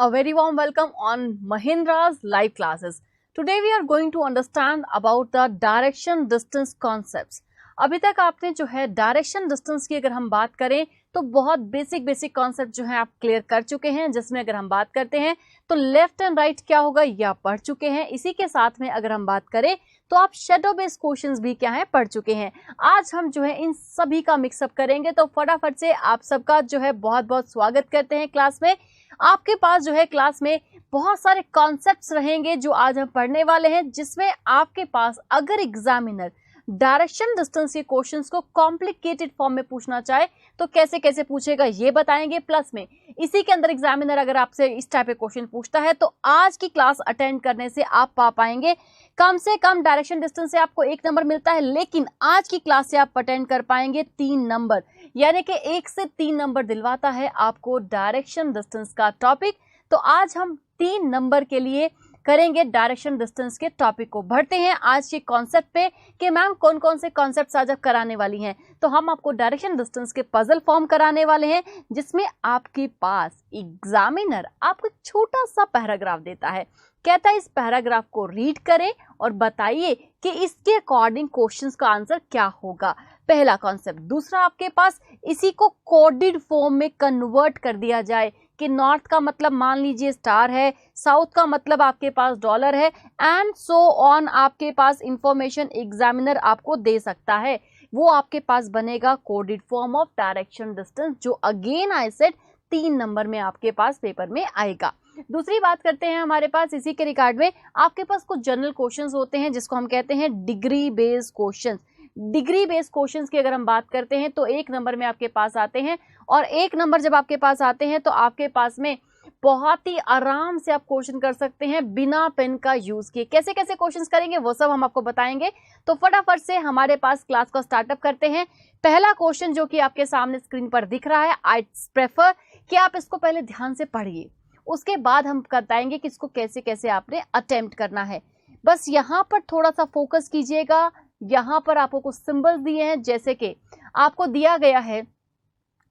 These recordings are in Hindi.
A very warm welcome on Mahindra's live classes. Today we are going to understand about the direction distance concepts. अभी तक आपने जो है डायरेक्शन डिस्टेंस की अगर हम बात करें तो बहुत बेसिक कॉन्सेप्ट जो है आप क्लियर कर चुके हैं, जिसमें अगर हम बात करते हैं तो लेफ्ट एंड राइट क्या होगा ये आप पढ़ चुके हैं। इसी के साथ में अगर हम बात करें तो आप शेडो बेस्ड क्वेश्चंस भी क्या है पढ़ चुके हैं। आज हम जो है इन सभी का मिक्सअप करेंगे, तो फटाफट से आप सबका जो है बहुत बहुत स्वागत करते हैं क्लास में। आपके पास जो है क्लास में बहुत सारे कॉन्सेप्ट्स रहेंगे जो आज हम पढ़ने वाले हैं, जिसमें आपके पास अगर एग्जामिनर डायरेक्शन डिस्टेंस के क्वेश्चंस को कॉम्प्लिकेटेड फॉर्म में पूछना चाहे तो कैसे कैसे पूछेगा ये बताएंगे। प्लस में इसी के अंदर एग्जामिनर अगर आपसे इस टाइप के क्वेश्चन पूछता है तो आज की क्लास अटेंड करने से आप पा पाएंगे कम से कम डायरेक्शन डिस्टेंस से आपको 1 नंबर मिलता है, लेकिन आज की क्लास से आप अटेंड कर पाएंगे 3 नंबर, यानी कि 1 से 3 नंबर दिलवाता है आपको डायरेक्शन डिस्टेंस का टॉपिक। तो आज हम 3 नंबर के लिए करेंगे डायरेक्शन डिस्टेंस के टॉपिक को। बढ़ते हैं आज के कॉन्सेप्ट पे कि मैम कौन कौन से कॉन्सेप्ट्स आज आप कराने वाली हैं। तो हम आपको डायरेक्शन डिस्टेंस के पजल फॉर्म कराने वाले हैं, जिसमें आपके पास एग्जामिनर आपको छोटा सा पैराग्राफ देता है, कहता है इस पैराग्राफ को रीड करें और बताइए कि इसके अकॉर्डिंग क्वेश्चंस का आंसर क्या होगा। पहला कॉन्सेप्ट। दूसरा, आपके पास इसी को कोडेड फॉर्म में कन्वर्ट कर दिया जाए कि नॉर्थ का मतलब मान लीजिए स्टार है, साउथ का मतलब आपके पास डॉलर है, एंड सो ऑन। आपके पास इंफॉर्मेशन एग्जामिनर आपको दे सकता है, वो आपके पास बनेगा coded form of direction distance, जो अगेन आई सेड 3 नंबर में आपके पास पेपर में आएगा। दूसरी बात करते हैं, हमारे पास इसी के रिगार्ड में आपके पास कुछ जनरल क्वेश्चंस होते हैं जिसको हम कहते हैं degree based questions. Degree based questions की अगर हम बात करते हैं तो 1 नंबर में आपके पास आते हैं, और 1 नंबर जब आपके पास आते हैं तो आपके पास में बहुत ही आराम से आप क्वेश्चन कर सकते हैं बिना पेन का यूज किए। कैसे कैसे क्वेश्चंस करेंगे वो सब हम आपको बताएंगे, तो फटाफट से हमारे पास क्लास को स्टार्टअप करते हैं। पहला क्वेश्चन जो कि आपके सामने स्क्रीन पर दिख रहा है, आई प्रेफर कि आप इसको पहले ध्यान से पढ़िए, उसके बाद हम बताएंगे कि इसको कैसे कैसे आपने अटेम्प्ट करना है। बस यहाँ पर थोड़ा सा फोकस कीजिएगा। यहाँ पर आपको कुछ सिंबल्स दिए हैं, जैसे कि आपको दिया गया है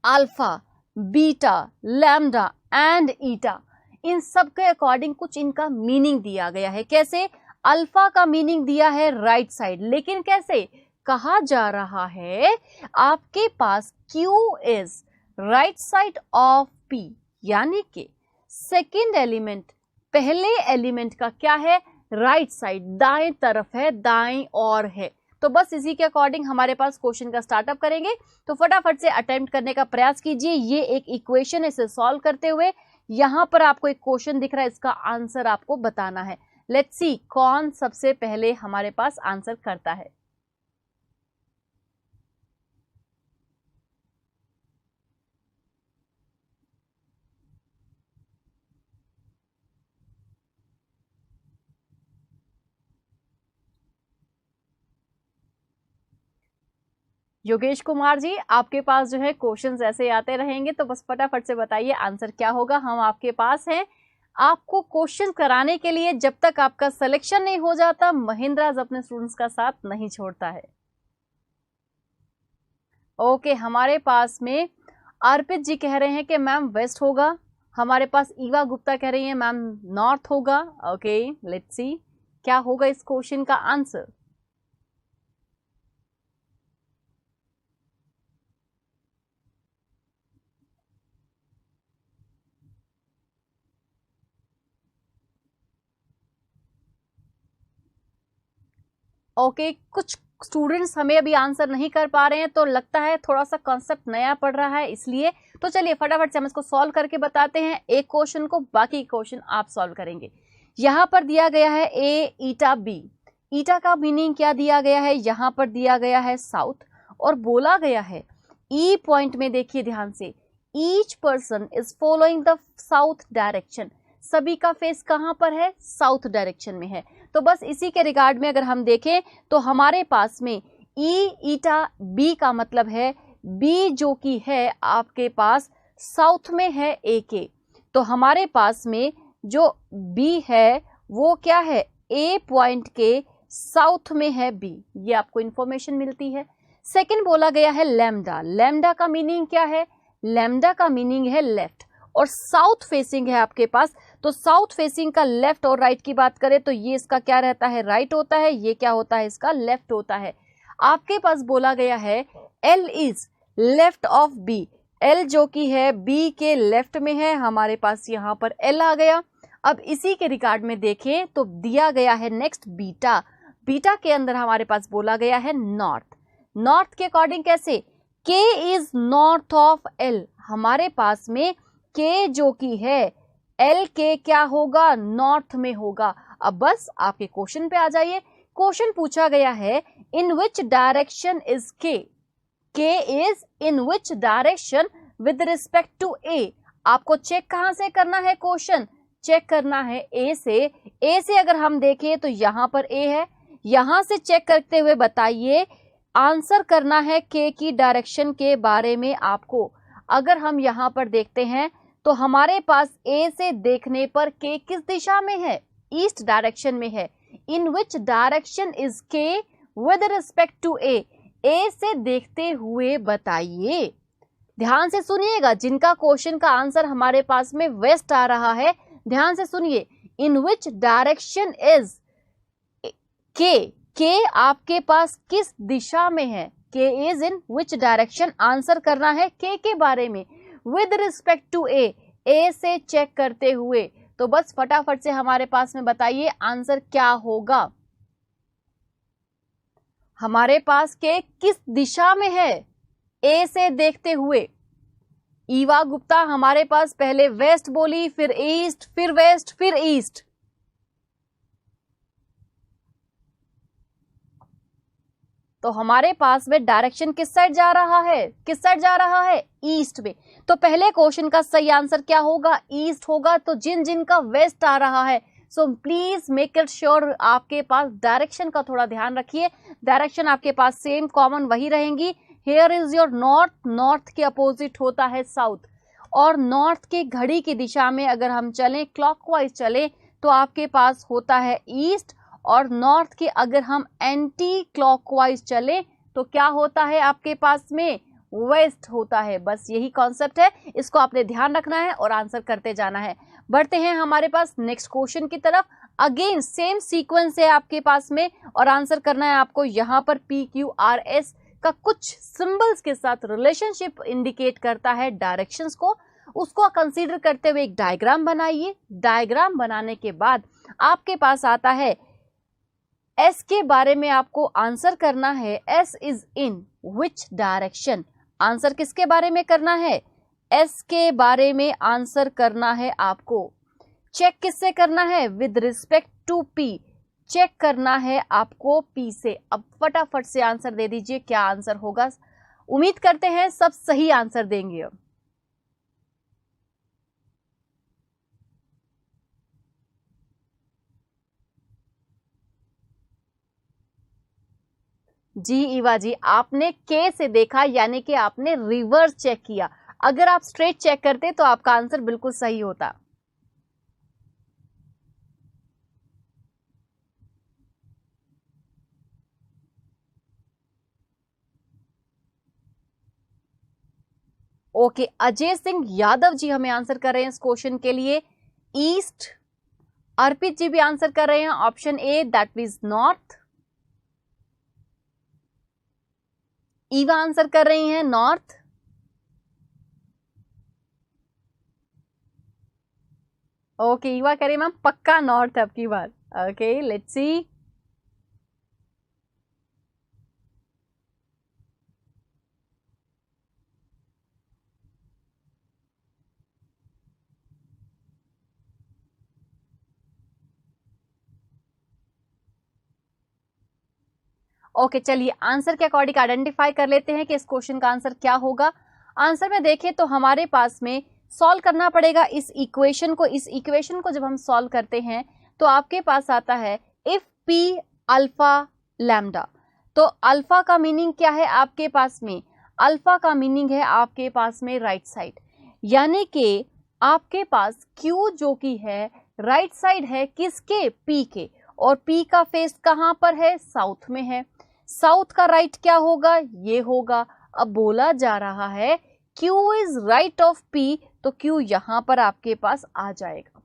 अल्फा, बीटा, लैम्डा एंड ईटा। इन सब के अकॉर्डिंग कुछ इनका मीनिंग दिया गया है। कैसे? अल्फा का मीनिंग दिया है राइट साइड, लेकिन कैसे? कहा जा रहा है आपके पास Q is right side of P, यानी कि सेकेंड एलिमेंट पहले एलिमेंट का क्या है? राइट साइड, दाएं तरफ है, दाएं और है। तो बस इसी के अकॉर्डिंग हमारे पास क्वेश्चन का स्टार्टअप करेंगे, तो फटाफट से अटेम्प्ट करने का प्रयास कीजिए। ये एक इक्वेशन है, इसे सॉल्व करते हुए यहाँ पर आपको एक क्वेश्चन दिख रहा है, इसका आंसर आपको बताना है। लेट्स सी कौन सबसे पहले हमारे पास आंसर करता है। योगेश कुमार जी, आपके पास जो है क्वेश्चंस ऐसे आते रहेंगे, तो बस फटाफट से बताइए आंसर क्या होगा। हम आपके पास हैं आपको क्वेश्चन कराने के लिए। जब तक आपका सिलेक्शन नहीं हो जाता, महिंद्राज अपने स्टूडेंट्स का साथ नहीं छोड़ता है। ओके, हमारे पास में अर्पित जी कह रहे हैं कि मैम वेस्ट होगा। हमारे पास ईवा गुप्ता कह रही है मैम नॉर्थ होगा। ओके, लेट्स सी क्या होगा इस क्वेश्चन का आंसर। ओके, कुछ स्टूडेंट्स हमें अभी आंसर नहीं कर पा रहे हैं, तो लगता है थोड़ा सा कॉन्सेप्ट नया पढ़ रहा है इसलिए। तो चलिए फटाफट से हम इसको सॉल्व करके बताते हैं एक क्वेश्चन को, बाकी क्वेश्चन आप सॉल्व करेंगे। यहाँ पर दिया गया है ए ईटा बी। ईटा का मीनिंग क्या दिया गया है? यहाँ पर दिया गया है साउथ, और बोला गया है ई पॉइंट में देखिए ध्यान से, each person is following the south direction. सभी का फेस कहाँ पर है? साउथ डायरेक्शन में है। तो बस इसी के रिगार्ड में अगर हम देखें तो हमारे पास में ई ईटा बी का मतलब है बी जो कि है आपके पास साउथ में है ए के, तो हमारे पास में जो बी है वो क्या है? ए पॉइंट के साउथ में है बी, ये आपको इंफॉर्मेशन मिलती है। सेकंड बोला गया है लैम्डा। लैम्डा का मीनिंग क्या है? लैम्डा का मीनिंग है लेफ्ट, और साउथ फेसिंग है आपके पास, तो साउथ फेसिंग का लेफ्ट और राइट की बात करें तो ये इसका क्या रहता है, राइट होता है, ये क्या होता है, इसका लेफ्ट होता है। आपके पास बोला गया है L is left of B, L जो कि है B के लेफ्ट में है, हमारे पास यहाँ पर L आ गया। अब इसी के रिगार्ड में देखें तो दिया गया है नेक्स्ट बीटा, बीटा के अंदर हमारे पास बोला गया है नॉर्थ, नॉर्थ के अकॉर्डिंग कैसे, K is north of L, हमारे पास में K जो कि है L के क्या होगा, नॉर्थ में होगा। अब बस आपके क्वेश्चन पे आ जाइए, क्वेश्चन पूछा गया है in which direction is K, K is in which direction with respect to A। आपको चेक कहां से करना है, क्वेश्चन चेक करना है A से, A से अगर हम देखें तो यहां पर A है, यहां से चेक करते हुए बताइए, आंसर करना है K की डायरेक्शन के बारे में आपको। अगर हम यहां पर देखते हैं तो हमारे पास A से देखने पर K किस दिशा में है, ईस्ट डायरेक्शन में है। In which direction is K with respect to A, A से देखते हुए बताइए। ध्यान से सुनिएगा, जिनका क्वेश्चन का आंसर हमारे पास में वेस्ट आ रहा है, ध्यान से सुनिए, इन विच डायरेक्शन इज K आपके पास किस दिशा में है, K is in which direction, answer करना है K के बारे में विद रिस्पेक्ट टू A से चेक करते हुए। तो बस फटाफट से हमारे पास में बताइए आंसर क्या होगा। हमारे पास K किस दिशा में है, A से देखते हुए। ईवा गुप्ता हमारे पास पहले वेस्ट बोली, फिर ईस्ट, फिर वेस्ट, फिर ईस्ट। तो हमारे पास में डायरेक्शन किस साइड जा रहा है, किस साइड जा रहा है, ईस्ट में। तो पहले क्वेश्चन का सही आंसर क्या होगा, ईस्ट होगा। तो जिन जिन का वेस्ट आ रहा है, so please make it sure आपके पास डायरेक्शन का थोड़ा ध्यान रखिए, डायरेक्शन आपके पास सेम कॉमन वही रहेंगी। Here is your north, north के अपोजिट होता है साउथ, और नॉर्थ के घड़ी की दिशा में अगर हम चलें, क्लॉकवाइज चलें, तो आपके पास होता है ईस्ट, और नॉर्थ के अगर हम एंटी क्लॉकवाइज चले तो क्या होता है आपके पास में, वेस्ट होता है। बस यही कॉन्सेप्ट है, इसको आपने ध्यान रखना है और आंसर करते जाना है। बढ़ते हैं हमारे पास नेक्स्ट क्वेश्चन की तरफ। अगेन सेम सीक्वेंस है आपके पास में, और आंसर करना है आपको यहाँ पर PQRS का कुछ सिंबल्स के साथ रिलेशनशिप इंडिकेट करता है डायरेक्शंस को, उसको कंसीडर करते हुए एक डायग्राम बनाइए। डायग्राम बनाने के बाद आपके पास आता है S के बारे में आपको आंसर करना है, S is in which direction, answer किसके बारे में करना है, S के बारे में आंसर करना है आपको। चेक किससे करना है, with respect to P, check करना है आपको P से। अब फटाफट से आंसर दे दीजिए, क्या आंसर होगा। उम्मीद करते हैं सब सही आंसर देंगे। जी ईवा जी, आपने K से देखा, यानी कि आपने रिवर्स चेक किया। अगर आप स्ट्रेट चेक करते तो आपका आंसर बिल्कुल सही होता। ओके, अजय सिंह यादव जी हमें आंसर कर रहे हैं इस क्वेश्चन के लिए ईस्ट। अर्पित जी भी आंसर कर रहे हैं option A, that means north. Eva answer कर रही हैं नॉर्थ। ओके, ईवा कह रही मैम पक्का नॉर्थ अब की बार। Okay, let's see. ओके, चलिए आंसर के अकॉर्डिंग आइडेंटिफाई कर लेते हैं कि इस क्वेश्चन का आंसर क्या होगा। आंसर में देखें तो हमारे पास में सॉल्व करना पड़ेगा इस इक्वेशन को। इस इक्वेशन को जब हम सॉल्व करते हैं तो आपके पास आता है इफ P अल्फा लैम्डा। तो अल्फा का मीनिंग क्या है आपके पास में, अल्फा का मीनिंग है आपके पास में राइट साइड, यानी कि आपके पास Q जो कि है राइट साइड है किसके, P के, और P का फेस कहां पर है, साउथ में है। साउथ का राइट क्या होगा, ये होगा। अब बोला जा रहा है Q is right of P, तो Q यहाँ पर आपके पास आ जाएगा।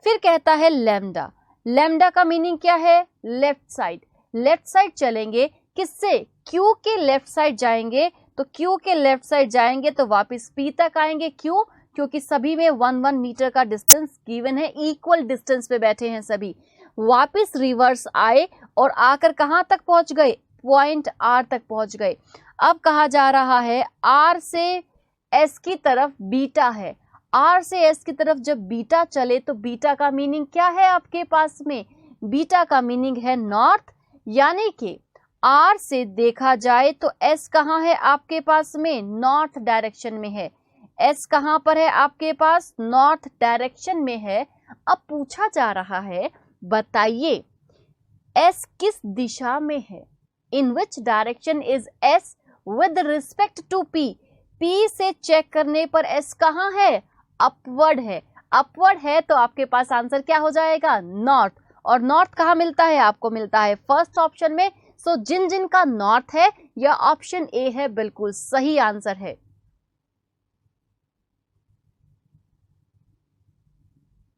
फिर कहता है लैम्डा, लैम्डा का मीनिंग क्या है? लेफ्ट साइड, लेफ्ट साइड चलेंगे किससे? Q के लेफ्ट साइड जाएंगे, तो Q के लेफ्ट साइड जाएंगे तो वापस P तक आएंगे। क्यों? क्योंकि सभी में 1-1 मीटर का डिस्टेंस गिवन है, इक्वल डिस्टेंस पे बैठे हैं सभी। वापस रिवर्स आए और आकर कहां तक पहुंच गए? पॉइंट R तक पहुंच गए। अब कहा जा रहा है R से S की तरफ बीटा है, R से S की तरफ जब बीटा चले तो बीटा का मीनिंग क्या है आपके पास में? बीटा का मीनिंग है नॉर्थ, यानी कि R से देखा जाए तो S कहाँ है आपके पास में? नॉर्थ डायरेक्शन में है। S कहाँ पर है आपके पास? नॉर्थ डायरेक्शन में है। अब पूछा जा रहा है, बताइए S किस दिशा में है? In which direction is S with respect to P? P से चेक करने पर S कहाँ है? अपवर्ड है। अपवर्ड है तो आपके पास आंसर क्या हो जाएगा? नॉर्थ। और नॉर्थ कहाँ मिलता है? आपको मिलता है फर्स्ट ऑप्शन में। सो जिन जिन का नॉर्थ है यह ऑप्शन ए है, बिल्कुल सही आंसर है।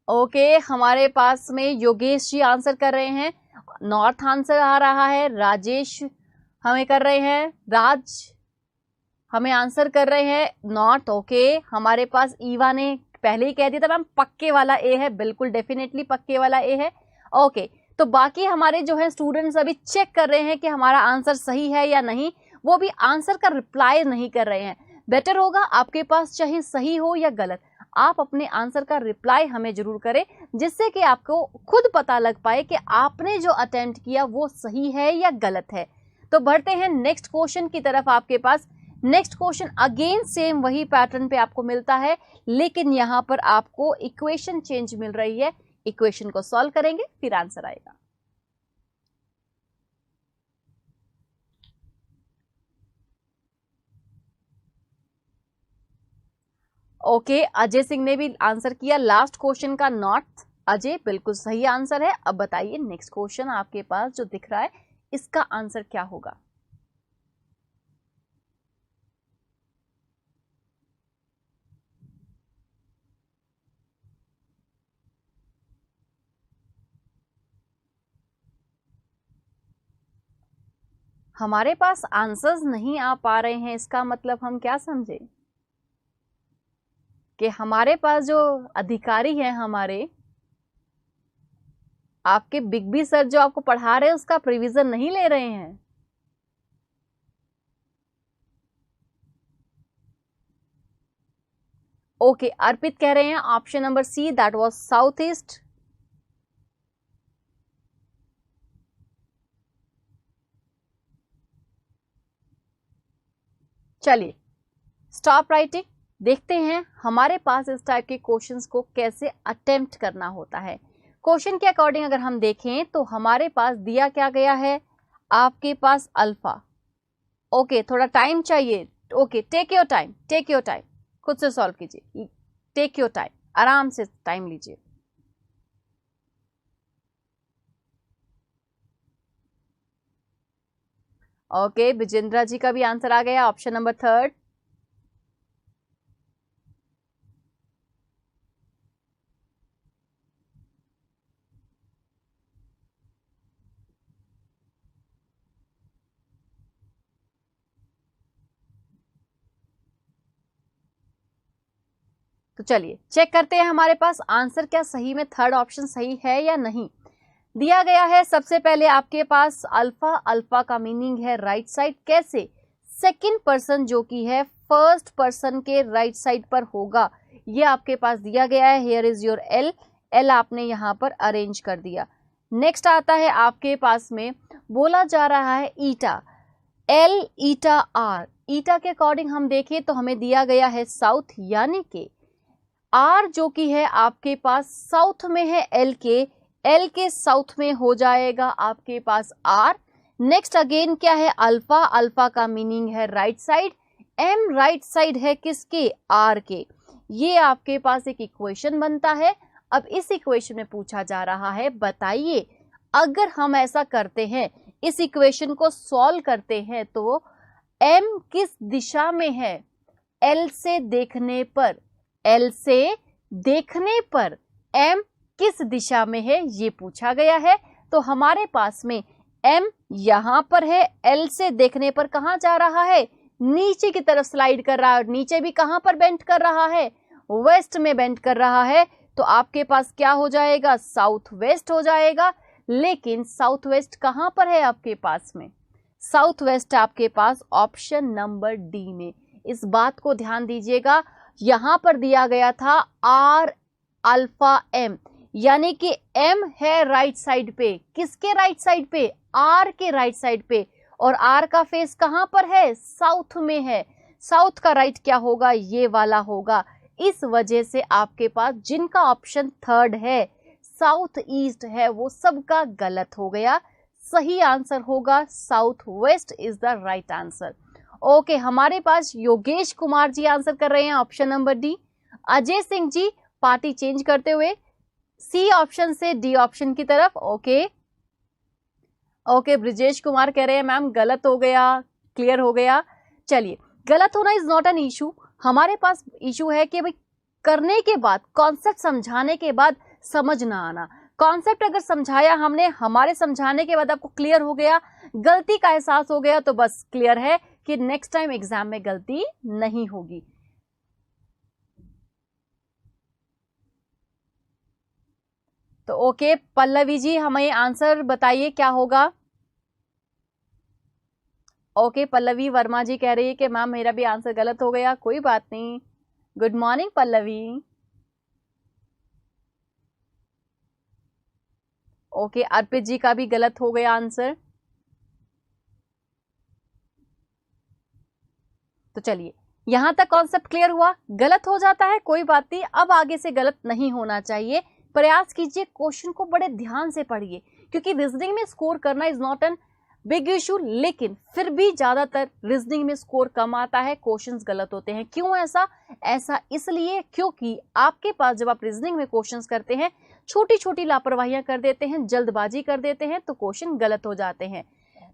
ओके, हमारे पास में योगेश जी आंसर कर रहे हैं, नॉर्थ आंसर आ रहा है। राजेश हमें कर रहे हैं, राज हमें आंसर कर रहे हैं नॉर्थ। ओके, हमारे पास ईवा ने पहले ही कह दिया था मैम पक्के वाला ए है, बिल्कुल डेफिनेटली पक्के वाला ए है। ओके, तो बाकी हमारे जो है स्टूडेंट्स अभी चेक कर रहे हैं कि हमारा आंसर सही है या नहीं, वो भी आंसर का रिप्लाई नहीं कर रहे हैं। बेटर होगा आपके पास चाहे सही हो या गलत, आप अपने आंसर का रिप्लाई हमें जरूर करें, जिससे कि आपको खुद पता लग पाए कि आपने जो अटेम्प्ट किया वो सही है या गलत है। तो बढ़ते हैं नेक्स्ट क्वेश्चन की तरफ। आपके पास नेक्स्ट क्वेश्चन अगेन सेम वही पैटर्न पे आपको मिलता है, लेकिन यहां पर आपको इक्वेशन चेंज मिल रही है। इक्वेशन को सॉल्व करेंगे फिर आंसर आएगा। ओके, अजय सिंह ने भी आंसर किया लास्ट क्वेश्चन का नॉर्थ। अजय बिल्कुल सही आंसर है। अब बताइए नेक्स्ट क्वेश्चन आपके पास जो दिख रहा है इसका आंसर क्या होगा? हमारे पास आंसर्स नहीं आ पा रहे हैं, इसका मतलब हम क्या समझे कि हमारे पास जो अधिकारी हैं, हमारे आपके बिग बी सर जो आपको पढ़ा रहे हैं उसका प्रिवीजन नहीं ले रहे हैं। ओके, अर्पित कह रहे हैं option number C, that was south east. चलिए स्टॉप राइटिंग, देखते हैं हमारे पास इस टाइप के क्वेश्चंस को कैसे अटेम्प्ट करना होता है। क्वेश्चन के अकॉर्डिंग अगर हम देखें तो हमारे पास दिया क्या गया है आपके पास अल्फा। ओके, थोड़ा टाइम चाहिए। Okay, take your time, take your time, खुद से सॉल्व कीजिए, टेक योर टाइम, आराम से टाइम लीजिए। ओके, विजेंद्रा जी का भी आंसर आ गया, ऑप्शन नंबर थर्ड। तो चलिए चेक करते हैं हमारे पास आंसर क्या सही में थर्ड ऑप्शन सही है या नहीं। दिया गया है सबसे पहले आपके पास अल्फा, अल्फा का मीनिंग है राइट साइड। कैसे? सेकंड पर्सन जो कि है फर्स्ट पर्सन के राइट साइड पर होगा, ये आपके पास दिया गया है। Here is your L, L आपने यहाँ पर अरेंज कर दिया। नेक्स्ट आता है आपके पास में, बोला जा रहा है ईटा, एल ईटा आर। ईटा के अकॉर्डिंग हम देखें तो हमें दिया गया है साउथ, यानी कि आर जो कि है आपके पास साउथ में है एल के साउथ में हो जाएगा आपके पास आर। नेक्स्ट अगेन क्या है अल्फा, अल्फा का मीनिंग है right side, M right side है किसके? आर के। ये आपके पास एक इक्वेशन बनता है। अब इस इक्वेशन में पूछा जा रहा है, बताइए अगर हम ऐसा करते हैं, इस इक्वेशन को सॉल्व करते हैं तो एम किस दिशा में है? एल से देखने पर L से देखने पर M किस दिशा में है ये पूछा गया है। तो हमारे पास में M यहां पर है, L से देखने पर कहां जा रहा है, नीचे की तरफ स्लाइड कर रहा है, और नीचे भी कहां पर बेंड कर रहा है, वेस्ट में बेंड कर रहा है। तो आपके पास क्या हो जाएगा, साउथ वेस्ट हो जाएगा। लेकिन साउथ वेस्ट कहां पर है आपके पास में, साउथ वेस्ट आपके पास ऑप्शन नंबर डी में। इस बात को ध्यान दीजिएगा, यहां पर दिया गया था R अल्फा M, यानी कि M है राइट साइड पे, किसके राइट साइड पे, R के राइट साइड पे, और R का फेस कहां पर है, साउथ में है। साउथ का राइट क्या होगा, ये वाला होगा। इस वजह से आपके पास जिनका ऑप्शन थर्ड है साउथ ईस्ट है वो सबका गलत हो गया। सही आंसर होगा south west is the right answer. Okay, हमारे पास योगेश कुमार जी आंसर कर रहे हैं option number D. Ajay Singh ji party change करते हुए सी ऑप्शन से डी ऑप्शन की तरफ। ओके, ब्रिजेश कुमार कह रहे हैं मैम गलत हो गया, क्लियर हो गया। चलिए, गलत होना इज नॉट एन इशू, हमारे पास इशू है कि भाई करने के बाद, कॉन्सेप्ट समझाने के बाद समझ ना आना। कॉन्सेप्ट अगर समझाया हमने, हमारे समझाने के बाद आपको क्लियर हो गया, गलती का एहसास हो गया, तो बस क्लियर है कि नेक्स्ट टाइम एग्जाम में गलती नहीं होगी। तो ओके पल्लवी जी, हमें आंसर बताइए क्या होगा। ओके, पल्लवी वर्मा जी कह रही है कि मैम मेरा भी आंसर गलत हो गया, कोई बात नहीं। Good morning Pallavi. ओके, अर्पित जी का भी गलत हो गया आंसर। तो चलिए, यहां तक कॉन्सेप्ट क्लियर हुआ। गलत हो जाता है कोई बात नहीं, अब आगे से गलत नहीं होना चाहिए। प्रयास कीजिए, क्वेश्चन को बड़े ध्यान से पढ़िए, क्योंकि रीजनिंग में स्कोर करना is not an big issue, लेकिन फिर भी ज्यादातर रीजनिंग में स्कोर कम आता है, क्वेश्चंस गलत होते हैं। क्यों ऐसा? ऐसा इसलिए क्योंकि आपके पास जब आप रीजनिंग में क्वेश्चंस करते हैं, छोटी छोटी लापरवाहियां कर देते हैं, जल्दबाजी कर देते हैं, तो क्वेश्चन गलत हो जाते हैं।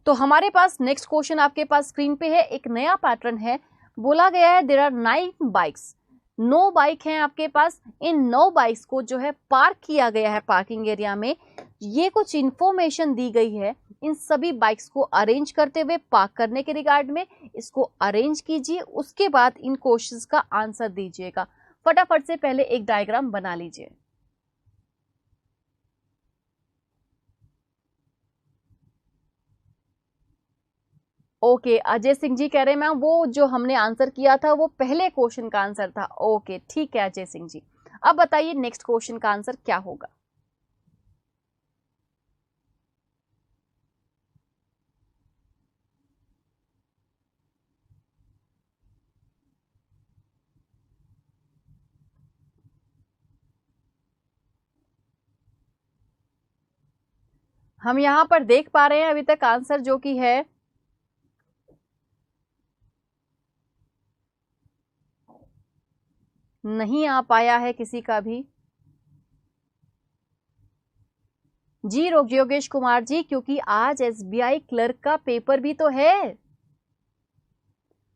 तो हमारे पास नेक्स्ट क्वेश्चन आपके पास स्क्रीन पे है। एक नया पैटर्न है, बोला गया है देयर आर 9 बाइक्स, 9 बाइक हैं आपके पास। इन 9 बाइक्स को जो है पार्क किया गया है पार्किंग एरिया में। ये कुछ इंफॉर्मेशन दी गई है इन सभी बाइक्स को अरेंज करते हुए पार्क करने के रिगार्ड में। इसको अरेंज कीजिए, उसके बाद इन क्वेश्चंस का आंसर दीजिएगा। फटाफट से पहले एक डायग्राम बना लीजिए। ओके, अजय सिंह जी कह रहे हैं मैम वो जो हमने आंसर किया था वो पहले क्वेश्चन का आंसर था। ओके ठीक है अजय सिंह जी, अब बताइए नेक्स्ट क्वेश्चन का आंसर क्या होगा। हम यहां पर देख पा रहे हैं अभी तक आंसर जो कि है नहीं आ पाया है किसी का भी जी। योगेश कुमार जी, क्योंकि आज एसबीआई क्लर्क का पेपर भी तो है।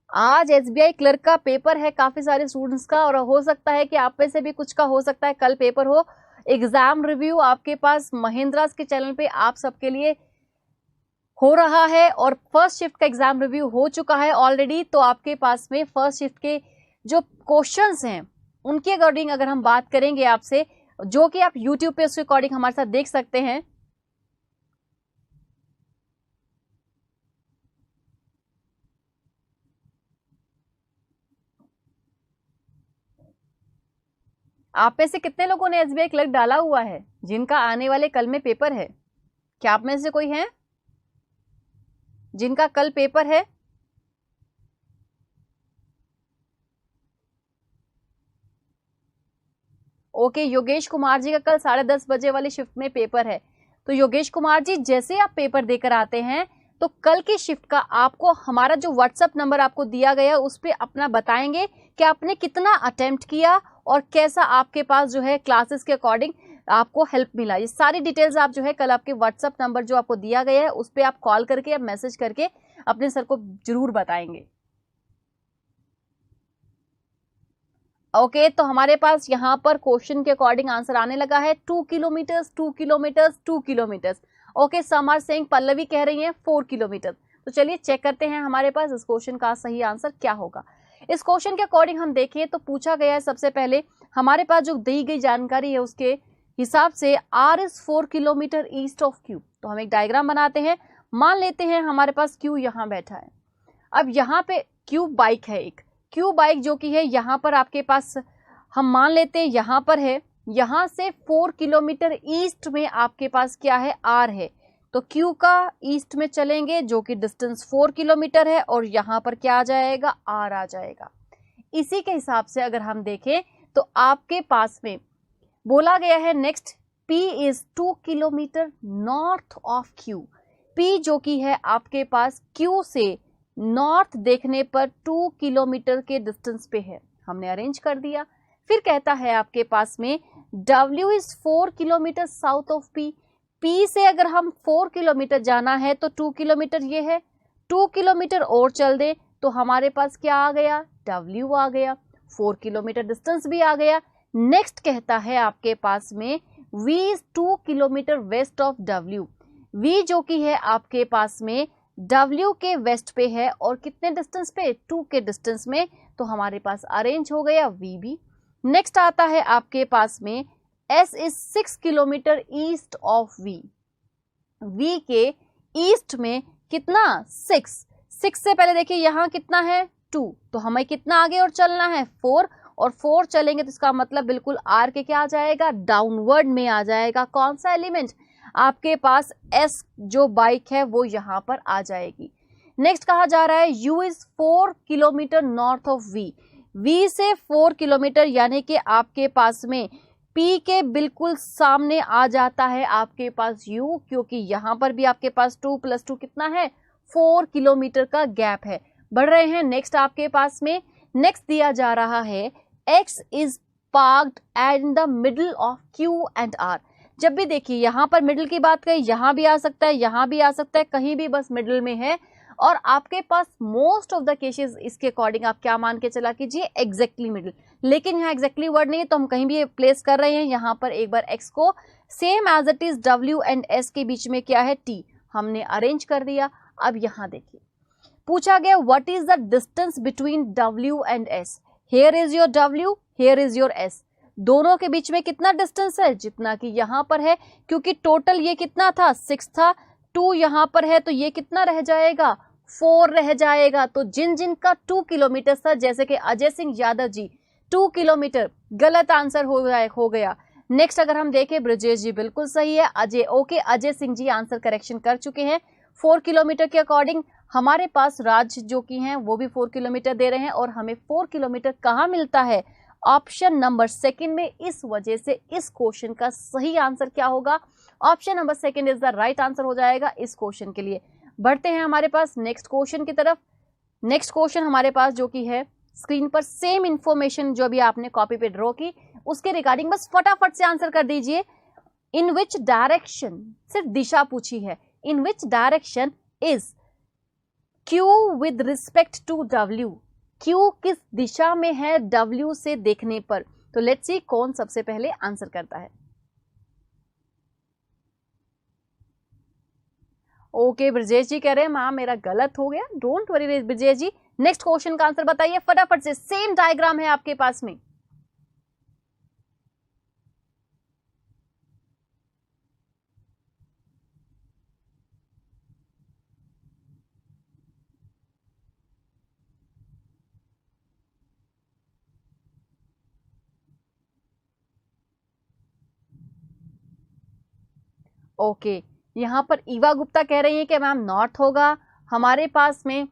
आज एसबीआई क्लर्क का पेपर है काफी सारे स्टूडेंट्स का, और हो सकता है कि आप में से भी कुछ का हो सकता है कल पेपर हो। एग्जाम रिव्यू आपके पास महिंद्रा के चैनल पे आप सबके लिए हो रहा है, और फर्स्ट शिफ्ट का एग्जाम रिव्यू हो चुका है ऑलरेडी। तो आपके पास में फर्स्ट शिफ्ट के जो क्वेश्चंस हैं उनके अकॉर्डिंग अगर हम बात करेंगे आपसे, जो कि आप यूट्यूब पे उसके अकॉर्डिंग हमारे साथ देख सकते हैं। आप में से कितने लोगों ने एसबीआई क्लर्क डाला हुआ है जिनका आने वाले कल में पेपर है? क्या आप में से कोई है जिनका कल पेपर है? ओके, योगेश कुमार जी का कल 10:30 बजे वाली शिफ्ट में पेपर है। तो योगेश कुमार जी, जैसे आप पेपर देकर आते हैं तो कल की शिफ्ट का आपको हमारा जो व्हाट्सएप नंबर आपको दिया गया उस पर अपना बताएंगे कि आपने कितना अटेम्प्ट किया और कैसा आपके पास जो है क्लासेस के अकॉर्डिंग आपको हेल्प मिला। ये सारी डिटेल्स आप जो है कल आपके व्हाट्सएप नंबर जो आपको दिया गया है उस पर आप कॉल करके या मैसेज करके अपने सर को जरूर बताएंगे। ओके, तो हमारे पास यहाँ पर क्वेश्चन के अकॉर्डिंग आंसर आने लगा है 2 kilometres, 2 kilometres, 2 kilometres. Okay, some are saying, Pallavi कह रही है 4 किलोमीटर। तो चलिए चेक करते हैं हमारे पास इस क्वेश्चन का सही आंसर क्या होगा। इस क्वेश्चन के अकॉर्डिंग हम देखें तो पूछा गया है, सबसे पहले हमारे पास जो दी गई जानकारी है उसके हिसाब से R is 4 kilometre east of Q। तो हम एक डायग्राम बनाते हैं, मान लेते हैं हमारे पास Q यहाँ बैठा है। अब यहाँ पे Q बाइक है, एक Q बाइक जो कि है यहाँ पर आपके पास हम मान लेते हैं यहाँ पर है, यहाँ से 4 किलोमीटर ईस्ट में आपके पास क्या है, R है। तो Q का ईस्ट में चलेंगे जो कि डिस्टेंस 4 किलोमीटर है और यहाँ पर क्या आ जाएगा, R आ जाएगा। इसी के हिसाब से अगर हम देखें तो आपके पास में बोला गया है next P is 2 kilometre north of Q। P जो कि है आपके पास Q से नॉर्थ देखने पर 2 किलोमीटर के डिस्टेंस पे है, हमने अरेंज कर दिया। फिर कहता है आपके पास में W is 4 kilometre south of P। P से अगर हम 4 किलोमीटर जाना है तो 2 किलोमीटर ये है, 2 किलोमीटर और चल दे तो हमारे पास क्या आ गया, W आ गया, 4 किलोमीटर डिस्टेंस भी आ गया। नेक्स्ट कहता है आपके पास में V is 2 kilometre west of W। V जो कि है आपके पास में W के वेस्ट पे है और कितने डिस्टेंस पे, 2 के डिस्टेंस में। तो हमारे पास अरेंज हो गया V भी। नेक्स्ट आता है आपके पास में S is 6 kilometre east of V। V के ईस्ट में कितना, 6 से पहले देखिए यहाँ कितना है 2, तो हमें कितना आगे और चलना है 4, और 4 चलेंगे तो इसका मतलब बिल्कुल R के क्या आ जाएगा, डाउनवर्ड में आ जाएगा। कौन सा एलिमेंट, आपके पास S जो बाइक है वो यहाँ पर आ जाएगी। नेक्स्ट कहा जा रहा है U is 4 kilometre north of V। V से 4 किलोमीटर यानी कि आपके पास में P के बिल्कुल सामने आ जाता है आपके पास U, क्योंकि यहाँ पर भी आपके पास 2 + 2 कितना है, 4 किलोमीटर का गैप है। बढ़ रहे हैं नेक्स्ट आपके पास में, नेक्स्ट दिया जा रहा है X is parked at the middle of Q and R। जब भी देखिए यहाँ पर मिडिल की बात करें, यहाँ भी आ सकता है, यहाँ भी आ सकता है, कहीं भी बस मिडिल में है। और आपके पास मोस्ट ऑफ द केसेस इसके अकॉर्डिंग आप क्या मान के चला कीजिए, एग्जैक्टली मिडिल। लेकिन यहाँ एग्जैक्टली वर्ड नहीं है तो हम कहीं भी प्लेस कर रहे हैं। यहाँ पर एक बार X को same as it is W and S के बीच में क्या है, T, हमने अरेंज कर दिया। अब यहाँ देखिए पूछा गया what is the distance between W and S। Hair is your W, hair is your S। दोनों के बीच में कितना डिस्टेंस है, जितना कि यहाँ पर है, क्योंकि टोटल ये कितना था, 6 था, 2 यहाँ पर है तो ये कितना रह जाएगा, 4 रह जाएगा। तो जिन जिन का 2 किलोमीटर था, जैसे कि अजय सिंह यादव जी 2 किलोमीटर, गलत आंसर हो गया। नेक्स्ट अगर हम देखें ब्रजेश जी बिल्कुल सही है, अजय ओके, अजय सिंह जी आंसर करेक्शन कर चुके हैं। 4 किलोमीटर के अकॉर्डिंग हमारे पास राज जो कि हैं वो भी 4 किलोमीटर दे रहे हैं और हमें 4 किलोमीटर कहाँ मिलता है, ऑप्शन नंबर 2 में। इस वजह से इस क्वेश्चन का सही आंसर क्या होगा, option number 2 is the right answer हो जाएगा इस क्वेश्चन के लिए। बढ़ते हैं हमारे पास नेक्स्ट क्वेश्चन की तरफ। नेक्स्ट क्वेश्चन हमारे पास जो कि है स्क्रीन पर सेम इंफॉर्मेशन जो भी आपने कॉपी पे ड्रॉ की उसके रिगार्डिंग बस फटाफट से आंसर कर दीजिए। इन विच डायरेक्शन, सिर्फ दिशा पूछी है, in which direction is Q with respect to W। Q किस दिशा में है W से देखने पर। तो लेट्स सी कौन सबसे पहले आंसर करता है। ओके, ब्रजेश जी कह रहे हैं मैम मेरा गलत हो गया, don't worry Brajesh ji. Next question का आंसर बताइए फटाफट से, सेम डायग्राम है आपके पास में। ओके, यहाँ पर ईवा गुप्ता कह रही है कि मैम नॉर्थ होगा। हमारे पास में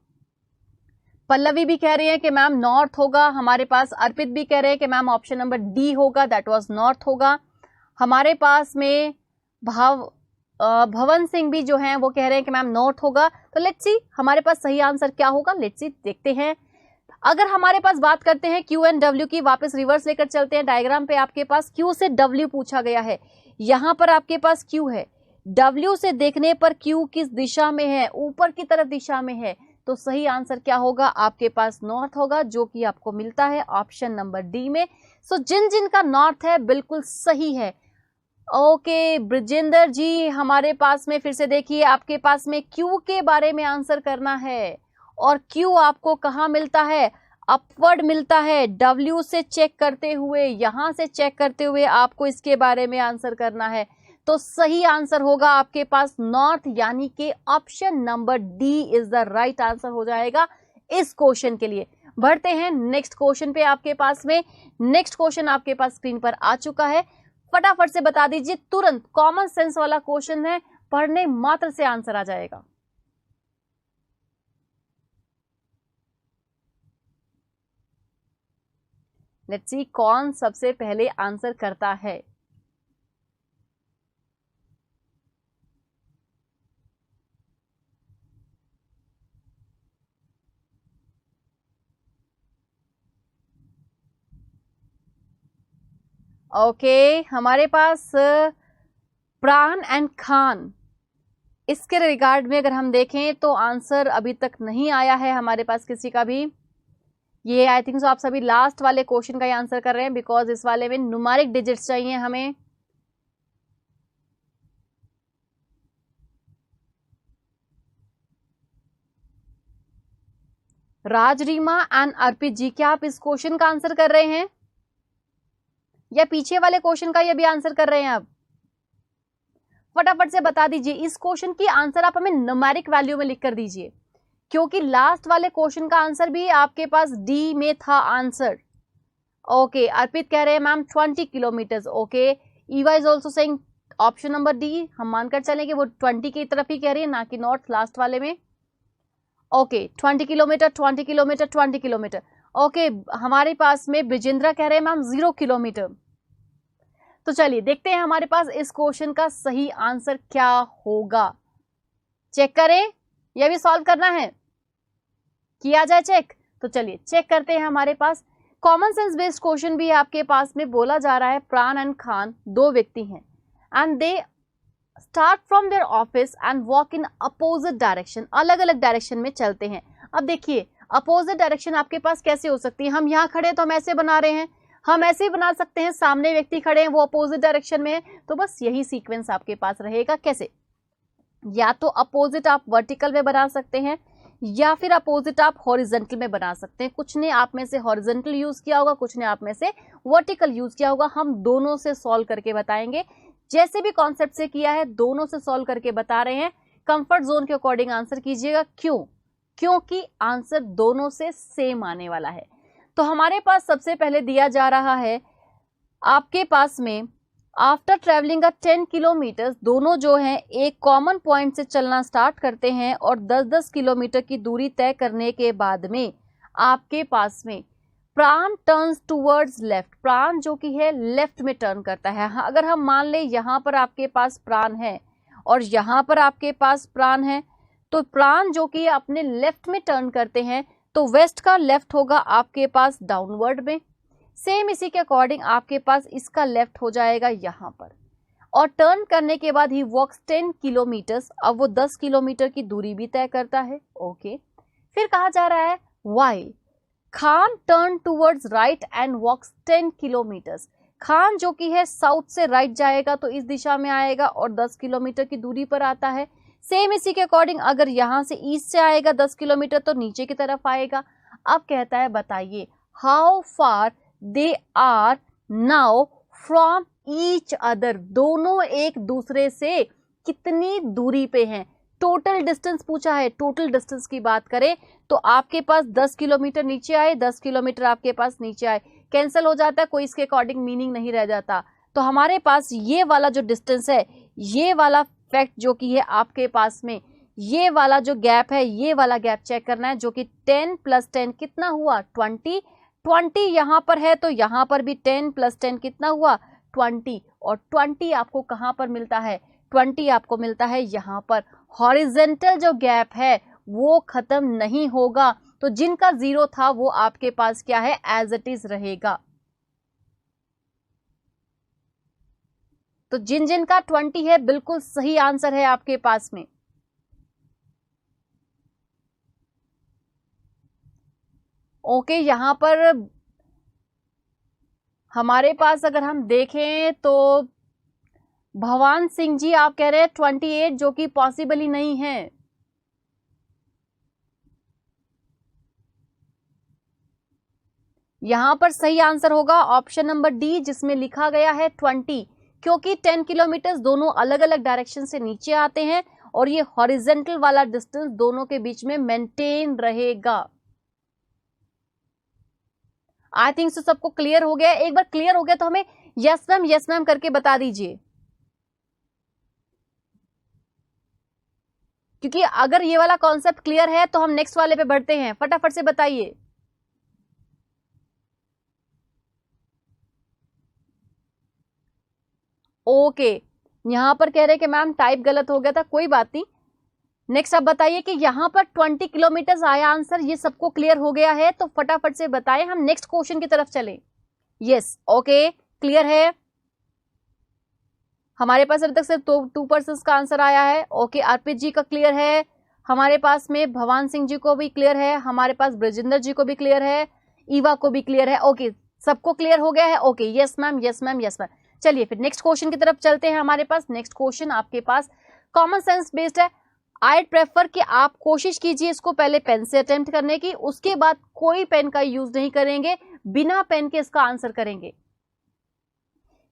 पल्लवी भी कह रही है कि मैम नॉर्थ होगा। हमारे पास अर्पित भी कह रहे हैं कि मैम ऑप्शन नंबर डी होगा, दैट वाज नॉर्थ होगा। हमारे पास में भवन सिंह भी जो हैं वो कह रहे हैं कि मैम नॉर्थ होगा। तो लेट्स सी हमारे पास सही आंसर क्या होगा, लेट्स सी देखते हैं। अगर हमारे पास बात करते हैं Q एंड W की, वापस रिवर्स लेकर चलते हैं डायग्राम पे। आपके पास Q से W पूछा गया है, यहाँ पर आपके पास Q है, W से देखने पर Q किस दिशा में है, ऊपर की तरफ दिशा में है। तो सही आंसर क्या होगा, आपके पास नॉर्थ होगा, जो कि आपको मिलता है ऑप्शन नंबर डी में। सो जिन जिन का नॉर्थ है बिल्कुल सही है। ओके ब्रजेंद्र जी, हमारे पास में फिर से देखिए, आपके पास में क्यू के बारे में आंसर करना है, और क्यू आपको कहाँ मिलता है, अपवर्ड मिलता है। डब्ल्यू से चेक करते हुए, यहां से चेक करते हुए आपको इसके बारे में आंसर करना है। तो सही आंसर होगा आपके पास नॉर्थ, यानी कि option number D is the right answer हो जाएगा इस क्वेश्चन के लिए। बढ़ते हैं नेक्स्ट क्वेश्चन पे। आपके पास में नेक्स्ट क्वेश्चन आपके पास स्क्रीन पर आ चुका है, फटाफट से बता दीजिए तुरंत। कॉमन सेंस वाला क्वेश्चन है, पढ़ने मात्र से आंसर आ जाएगा। लेट्स सी कौन सबसे पहले आंसर करता है। ओके हमारे पास प्राण एंड खान, इसके रिगार्ड में अगर हम देखें तो आंसर अभी तक नहीं आया है हमारे पास किसी का भी। ये आई थिंक सो आप सभी लास्ट वाले क्वेश्चन का ही आंसर कर रहे हैं, बिकॉज इस वाले में न्यूमेरिक डिजिट्स चाहिए हमें। राज, रीमा एंड अर्पित जी, क्या आप इस क्वेश्चन का आंसर कर रहे हैं या पीछे वाले क्वेश्चन का ये भी आंसर कर रहे हैं? आप फटाफट से बता दीजिए। इस क्वेश्चन की आंसर आप हमें न्यूमेरिक वैल्यू में लिख कर दीजिए, क्योंकि लास्ट वाले क्वेश्चन का आंसर भी आपके पास डी में था आंसर। ओके अर्पित कह रहे हैं ma'am 20 kilometre. Okay Eva is also saying option number D. हम मानकर चलें कि वो 20 की तरफ ही कह रही है, ना कि नॉर्थ लास्ट वाले में। Okay 20 kilometre 20 kilometre 20 kilometre. Okay हमारे पास में ब्रिजेंद्रा कह रहे हैं मैम 0 किलोमीटर। तो चलिए देखते हैं हमारे पास इस क्वेश्चन का सही आंसर क्या होगा। चेक करें, यह भी सॉल्व करना है, किया जाए चेक। तो चलिए चेक करते हैं। हमारे पास कॉमन सेंस बेस्ड क्वेश्चन भी आपके पास में बोला जा रहा है। प्राण एंड खान दो व्यक्ति हैं, and they start from their office and walk in opposite direction, अलग अलग डायरेक्शन में चलते हैं। अब देखिए अपोजिट डायरेक्शन आपके पास कैसे हो सकती है, हम यहाँ खड़े हैं तो हम ऐसे बना रहे हैं, हम ऐसे ही बना सकते हैं, सामने व्यक्ति खड़े हैं वो अपोजिट डायरेक्शन में है, तो बस यही सीक्वेंस आपके पास रहेगा। कैसे, या तो अपोजिट आप वर्टिकल में बना सकते हैं, या फिर अपोजिट आप हॉरिजेंटल में बना सकते हैं। कुछ ने आप में से हॉरिजेंटल यूज किया होगा, कुछ ने आप में से वर्टिकल यूज किया होगा। हम दोनों से सॉल्व करके बताएंगे, जैसे भी कॉन्सेप्ट से किया है दोनों से सॉल्व करके बता रहे हैं। कंफर्ट जोन के अकॉर्डिंग आंसर कीजिएगा। क्यों? क्योंकि आंसर दोनों से सेम आने वाला है। तो हमारे पास सबसे पहले दिया जा रहा है आपके पास में, आफ्टर ट्रेवलिंग 10 किलोमीटर, दोनों जो हैं एक कॉमन पॉइंट से चलना स्टार्ट करते हैं, और 10-10 किलोमीटर की दूरी तय करने के बाद में आपके पास में प्राण टर्न्स टूवर्ड्स लेफ्ट, प्राण जो कि है लेफ्ट में टर्न करता है। अगर हम मान ले यहाँ पर आपके पास प्राण है और यहाँ पर आपके पास प्राण है, तो प्राण जो कि अपने लेफ्ट में टर्न करते हैं, तो वेस्ट का लेफ्ट होगा आपके पास डाउनवर्ड में। सेम इसी के अकॉर्डिंग आपके पास इसका लेफ्ट हो जाएगा यहाँ पर, और टर्न करने के बाद ही वॉक्स 10 किलोमीटर्स, अब वो 10 किलोमीटर की दूरी भी तय करता है। ओके फिर कहा जा रहा है while Khan turn towards right and walks 10 kilometres, Khan जो कि है साउथ से राइट जाएगा तो इस दिशा में आएगा और 10 किलोमीटर की दूरी पर आता है। सेम इसी के अकॉर्डिंग अगर यहां से ईस्ट से आएगा 10 किलोमीटर तो नीचे की तरफ आएगा। अब कहता है बताइए how far they are now from each other, दोनों एक दूसरे से कितनी दूरी पे हैं। टोटल डिस्टेंस पूछा है, टोटल डिस्टेंस की बात करें तो आपके पास 10 किलोमीटर नीचे आए, 10 किलोमीटर आपके पास नीचे आए, कैंसिल हो जाता है, कोई इसके अकॉर्डिंग मीनिंग नहीं रह जाता। तो हमारे पास ये वाला जो डिस्टेंस है, ये वाला फैक्ट जो कि है आपके पास में, ये वाला जो गैप है, ये वाला गैप चेक करना है, जो कि 10 + 10 कितना हुआ 20, 20 यहाँ पर है तो यहाँ पर भी 10 + 10 कितना हुआ 20, और 20 आपको कहाँ पर मिलता है, 20 आपको मिलता है यहाँ पर। हॉरिजेंटल जो गैप है वो खत्म नहीं होगा, तो जिनका 0 था वो आपके पास क्या है, एज इट इज रहेगा। तो जिन जिन का 20 है बिल्कुल सही आंसर है आपके पास में। ओके, यहाँ पर हमारे पास अगर हम देखें तो भवान सिंह जी आप कह रहे हैं 28, जो कि पॉसिबल ही नहीं है। यहां पर सही आंसर होगा ऑप्शन नंबर डी, जिसमें लिखा गया है 20, क्योंकि 10 किलोमीटर दोनों अलग अलग डायरेक्शन से नीचे आते हैं और ये हॉरिजेंटल वाला डिस्टेंस दोनों के बीच में मेंटेन रहेगा। आई थिंक सो सबको क्लियर हो गया। एक बार क्लियर हो गया तो हमें यस मैम करके बता दीजिए, क्योंकि अगर ये वाला कॉन्सेप्ट क्लियर है तो हम नेक्स्ट वाले पे बढ़ते हैं। फटाफट से बताइए। ओके, यहां पर कह रहे हैं कि मैम टाइप गलत हो गया था, कोई बात नहीं। नेक्स्ट आप बताइए कि यहां पर 20 किलोमीटर आया आंसर, ये सबको क्लियर हो गया है तो फटाफट से बताएं, हम नेक्स्ट क्वेश्चन की तरफ चलें। यस, ओके, क्लियर है। हमारे पास अभी तक सिर्फ 2% का आंसर आया है। ओके, अर्पित जी का क्लियर है, हमारे पास में भवान सिंह जी को भी क्लियर है, हमारे पास ब्रजिंदर जी को भी क्लियर है, ईवा को भी क्लियर है। ओके, सबको क्लियर हो गया है। Okay, yes ma'am, yes ma'am, yes ma'am. चलिए फिर नेक्स्ट क्वेश्चन की तरफ चलते हैं। हमारे पास नेक्स्ट क्वेश्चन आपके पास कॉमन सेंस बेस्ड है। आई प्रेफर कि आप कोशिश कीजिए इसको पहले पेन से अटेम्प्ट करने की, उसके बाद कोई पेन का यूज नहीं करेंगे, बिना पेन के इसका आंसर करेंगे।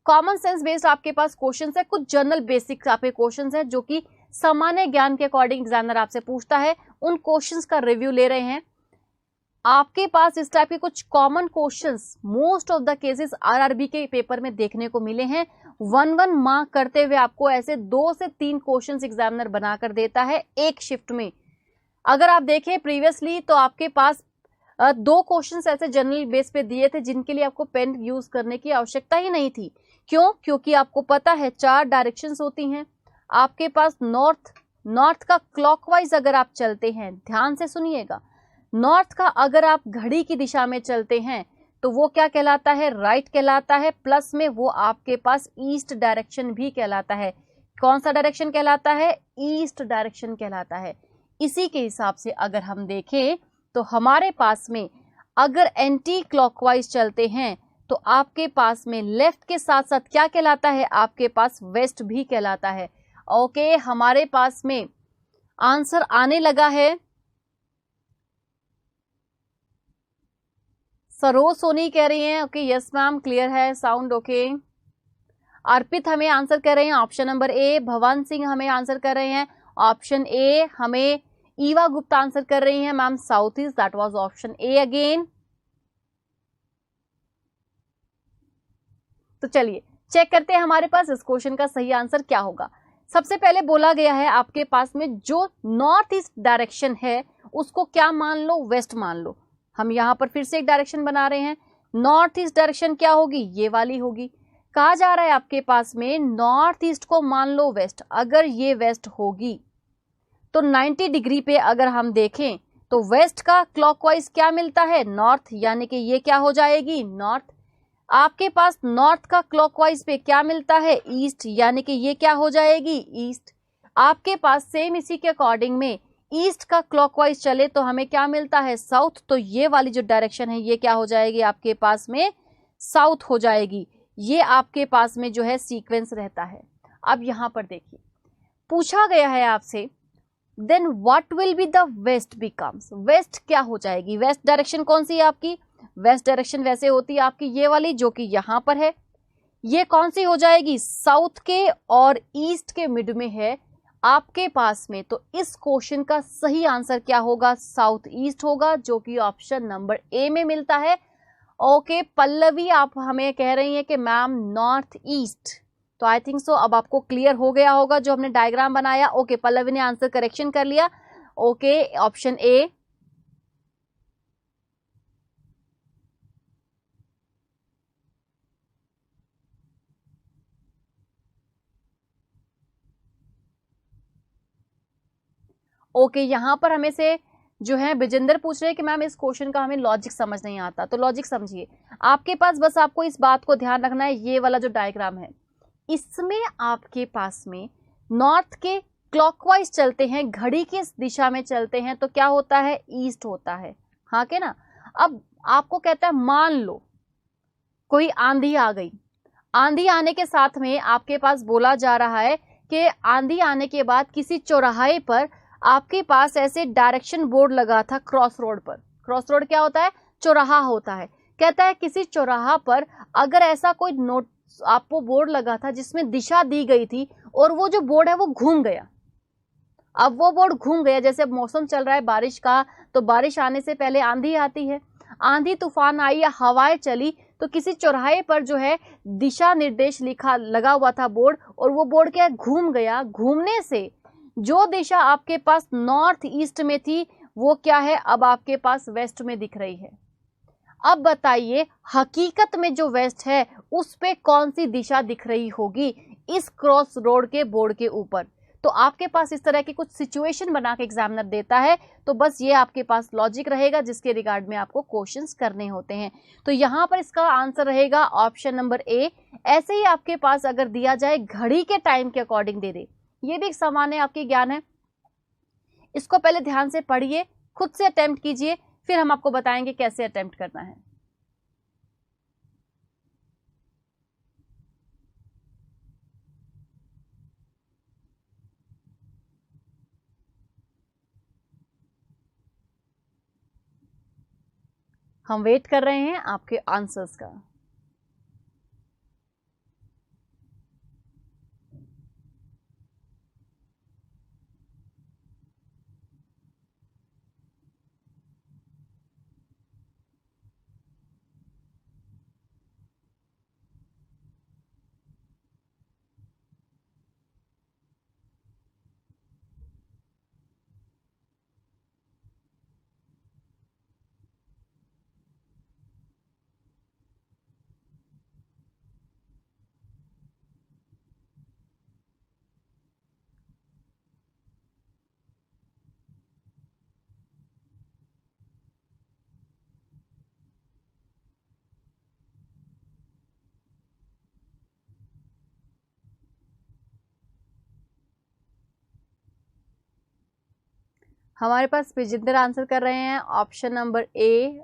कॉमन सेंस बेस्ड आपके पास क्वेश्चंस है, कुछ जनरल बेसिक्स आपके क्वेश्चंस है जो कि सामान्य ज्ञान के अकॉर्डिंग एग्जामिनर आपसे पूछता है, उन क्वेश्चंस का रिव्यू ले रहे हैं। आपके पास इस टाइप के कुछ common questions most of the cases RRB के पेपर में देखने को मिले हैं। 1 मार्क करते हुए आपको ऐसे 2 से 3 क्वेश्चंस एग्जामिनर बनाकर देता है एक शिफ्ट में। अगर आप देखें प्रीवियसली तो आपके पास 2 क्वेश्चंस ऐसे जनरल बेस पे दिए थे जिनके लिए आपको पेन यूज करने की आवश्यकता ही नहीं थी। क्यों? क्योंकि आपको पता है 4 डायरेक्शंस होती हैं आपके पास। नॉर्थ का क्लॉकवाइज अगर आप चलते हैं, ध्यान से सुनिएगा, नॉर्थ का अगर आप घड़ी की दिशा में चलते हैं तो वो क्या कहलाता है? राइट कहलाता है, प्लस में वो आपके पास ईस्ट डायरेक्शन भी कहलाता है। कौन सा डायरेक्शन कहलाता है? ईस्ट डायरेक्शन कहलाता है। इसी के हिसाब से अगर हम देखें तो हमारे पास में अगर एंटी क्लॉकवाइज चलते हैं तो आपके पास में लेफ्ट के साथ साथ क्या कहलाता है? आपके पास वेस्ट भी कहलाता है। ओके, हमारे पास में आंसर आने लगा है। सरोज सोनी कह रही हैं ओके, यस मैम, क्लियर है साउंड। ओके, अर्पित हमें आंसर कर रहे हैं ऑप्शन नंबर ए। भवन सिंह हमें आंसर कर रहे हैं ऑप्शन ए। हमें ईवा गुप्ता आंसर कर रही हैं ma'am south east, that was option A again. तो चलिए चेक करते हैं हमारे पास इस क्वेश्चन का सही आंसर क्या होगा। सबसे पहले बोला गया है आपके पास में जो नॉर्थ ईस्ट डायरेक्शन है उसको क्या मान लो? वेस्ट मान लो। हम यहां पर फिर से एक डायरेक्शन बना रहे हैं। नॉर्थ ईस्ट डायरेक्शन क्या होगी? ये वाली होगी। कहा जा रहा है आपके पास में नॉर्थ ईस्ट को मान लो वेस्ट। अगर ये वेस्ट होगी तो 90 डिग्री पे अगर हम देखें तो वेस्ट का क्लॉकवाइज क्या मिलता है? नॉर्थ, यानी कि ये क्या हो जाएगी? नॉर्थ। आपके पास नॉर्थ का क्लॉकवाइज पे क्या मिलता है? ईस्ट, यानी कि ये क्या हो जाएगी? ईस्ट। आपके पास सेम इसी के अकॉर्डिंग में ईस्ट का क्लॉकवाइज चले तो हमें क्या मिलता है? साउथ। तो ये वाली जो डायरेक्शन है ये क्या हो जाएगी? आपके पास में साउथ हो जाएगी। ये आपके पास में जो है सीक्वेंस रहता है। अब यहां पर देखिए पूछा गया है आपसे then what will be the west becomes. West क्या हो जाएगी? वेस्ट डायरेक्शन कौन सी है आपकी? वेस्ट डायरेक्शन वैसे होती है आपकी ये वाली जो कि यहां पर है। ये कौन सी हो जाएगी? साउथ के और ईस्ट के मिड में है आपके पास में। तो इस क्वेश्चन का सही आंसर क्या होगा? साउथ ईस्ट होगा, जो कि ऑप्शन नंबर ए में मिलता है। ओके, पल्लवी आप हमें कह रही हैं कि मैम नॉर्थ ईस्ट। तो आई थिंक सो अब आपको क्लियर हो गया होगा जो हमने डायग्राम बनाया। ओके, पल्लवी ने आंसर करेक्शन कर लिया। Okay, option A. ओके, यहां पर हमें से जो है विजेंद्र पूछ रहे हैं कि मैम इस क्वेश्चन का हमें लॉजिक समझ नहीं आता। तो लॉजिक समझिए, आपके पास बस आपको इस बात को ध्यान रखना है, ये वाला जो डायग्राम है इसमें आपके पास में नॉर्थ के क्लॉकवाइज चलते हैं, घड़ी की दिशा में चलते हैं तो क्या होता है? ईस्ट होता है। हाँ के ना? अब आपको कहता है मान लो कोई आंधी आ गई, आंधी आने के साथ में आपके पास बोला जा रहा है कि आंधी आने के बाद किसी चौराहे पर आपके पास ऐसे डायरेक्शन बोर्ड लगा था क्रॉस रोड पर। क्रॉस रोड क्या होता है? चौराहा होता है। कहता है किसी चौराहा पर अगर ऐसा कोई नोट आपको बोर्ड लगा था जिसमें दिशा दी गई थी और वो जो बोर्ड है वो घूम गया। अब वो बोर्ड घूम गया, जैसे मौसम चल रहा है बारिश का, तो बारिश आने से पहले आंधी आती है, आंधी तूफान आई या हवाएं चली तो किसी चौराहे पर जो है दिशा निर्देश लिखा लगा हुआ था बोर्ड, और वो बोर्ड क्या है? घूम गया। घूमने से जो दिशा आपके पास नॉर्थ ईस्ट में थी वो क्या है? अब आपके पास वेस्ट में दिख रही है। अब बताइए हकीकत में जो वेस्ट है उस पे कौन सी दिशा दिख रही होगी इस क्रॉस रोड के बोर्ड के ऊपर? तो आपके पास इस तरह की कुछ सिचुएशन बना के एग्जामिनर देता है, तो बस ये आपके पास लॉजिक रहेगा जिसके रिगार्ड में आपको क्वेश्चंस करने होते हैं। तो यहाँ पर इसका आंसर रहेगा ऑप्शन नंबर ए। ऐसे ही आपके पास अगर दिया जाए घड़ी के टाइम के अकॉर्डिंग दे दे, ये भी एक सामान्य आपके ज्ञान है, इसको पहले ध्यान से पढ़िए, खुद से अटेम्प्ट कीजिए, फिर हम आपको बताएंगे कैसे अटेम्प्ट करना है। हम वेट कर रहे हैं आपके आंसर्स का। हमारे पास विजेंद्र आंसर कर रहे हैं ऑप्शन नंबर ए।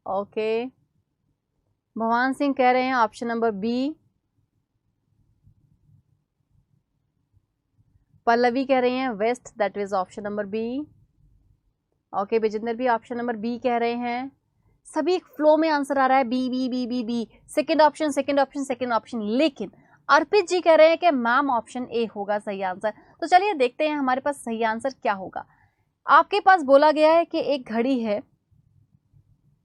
ओके, भगवान सिंह कह रहे हैं ऑप्शन नंबर बी। पल्लवी कह रही हैं west, that is option number B. Okay, Vijendra भी ऑप्शन नंबर बी कह रहे हैं। सभी फ्लो में आंसर आ रहा है B B B B B, second option second option second option, लेकिन अर्पित जी कह रहे हैं कि मैम ऑप्शन ए होगा सही आंसर। तो चलिए देखते हैं हमारे पास सही आंसर क्या होगा। आपके पास बोला गया है कि एक घड़ी है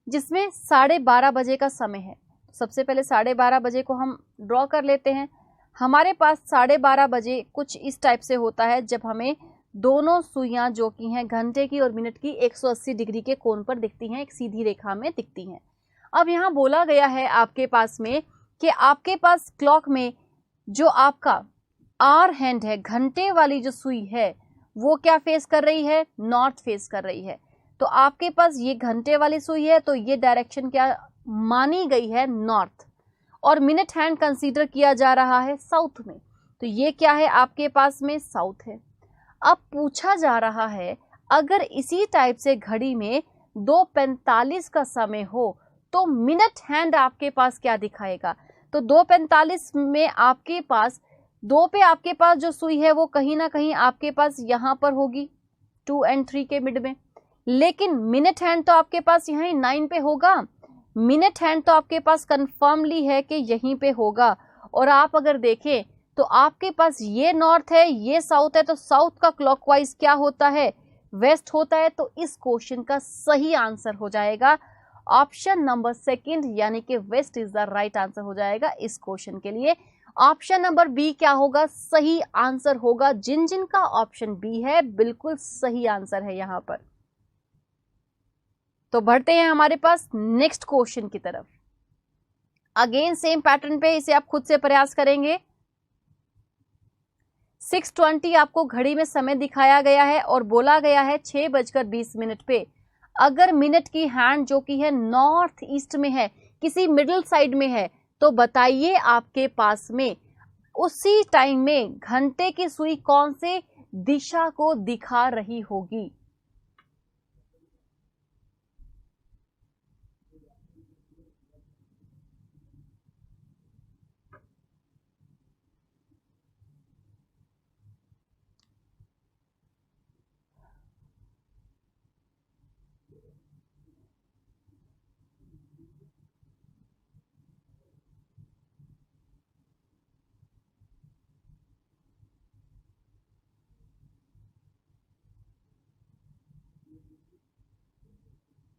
जिसमें 12:30 बजे का समय है। सबसे पहले 12:30 बजे को हम ड्रॉ कर लेते हैं। हमारे पास 12:30 बजे कुछ इस टाइप से होता है जब हमें दोनों सुइयां जो कि हैं घंटे की और मिनट की 180 डिग्री के कोण पर दिखती हैं, एक सीधी रेखा में दिखती हैं। अब यहाँ बोला गया है आपके पास में कि आपके पास क्लॉक में जो आपका आर हैंड है, घंटे वाली जो सुई है, वो क्या फेस कर रही है? नॉर्थ फेस कर रही है। तो आपके पास ये घंटे वाली सुई है तो ये डायरेक्शन क्या मानी गई है? नॉर्थ। और मिनट हैंड कंसीडर किया जा रहा है साउथ में, तो ये क्या है आपके पास में? साउथ है। अब पूछा जा रहा है अगर इसी टाइप से घड़ी में 2:45 का समय हो तो मिनट हैंड आपके पास क्या दिखाएगा? तो 2:45 में आपके पास 2 पे आपके पास जो सुई है वो कहीं ना कहीं आपके पास यहाँ पर होगी 2 और 3 के मिड में, लेकिन मिनट हैंड तो आपके पास यहीं 9 पे होगा। मिनट हैंड तो आपके पास कंफर्मली है कि यहीं पे होगा। और आप अगर देखें तो आपके पास ये नॉर्थ है, ये साउथ है, तो साउथ का क्लॉकवाइज क्या होता है? वेस्ट होता है। तो इस क्वेश्चन का सही आंसर हो जाएगा ऑप्शन नंबर सेकंड, यानी कि west is the right answer हो जाएगा इस क्वेश्चन के लिए। ऑप्शन नंबर बी क्या होगा? सही आंसर होगा। जिन जिन का ऑप्शन बी है बिल्कुल सही आंसर है यहाँ पर। तो बढ़ते हैं हमारे पास नेक्स्ट क्वेश्चन की तरफ। अगेन सेम पैटर्न पे इसे आप खुद से प्रयास करेंगे। 6:20 आपको घड़ी में समय दिखाया गया है और बोला गया है 6:20 पे अगर मिनट की हैंड जो कि है नॉर्थ ईस्ट में है, किसी मिडिल साइड में है, तो बताइए आपके पास में उसी टाइम में घंटे की सुई कौन से दिशा को दिखा रही होगी?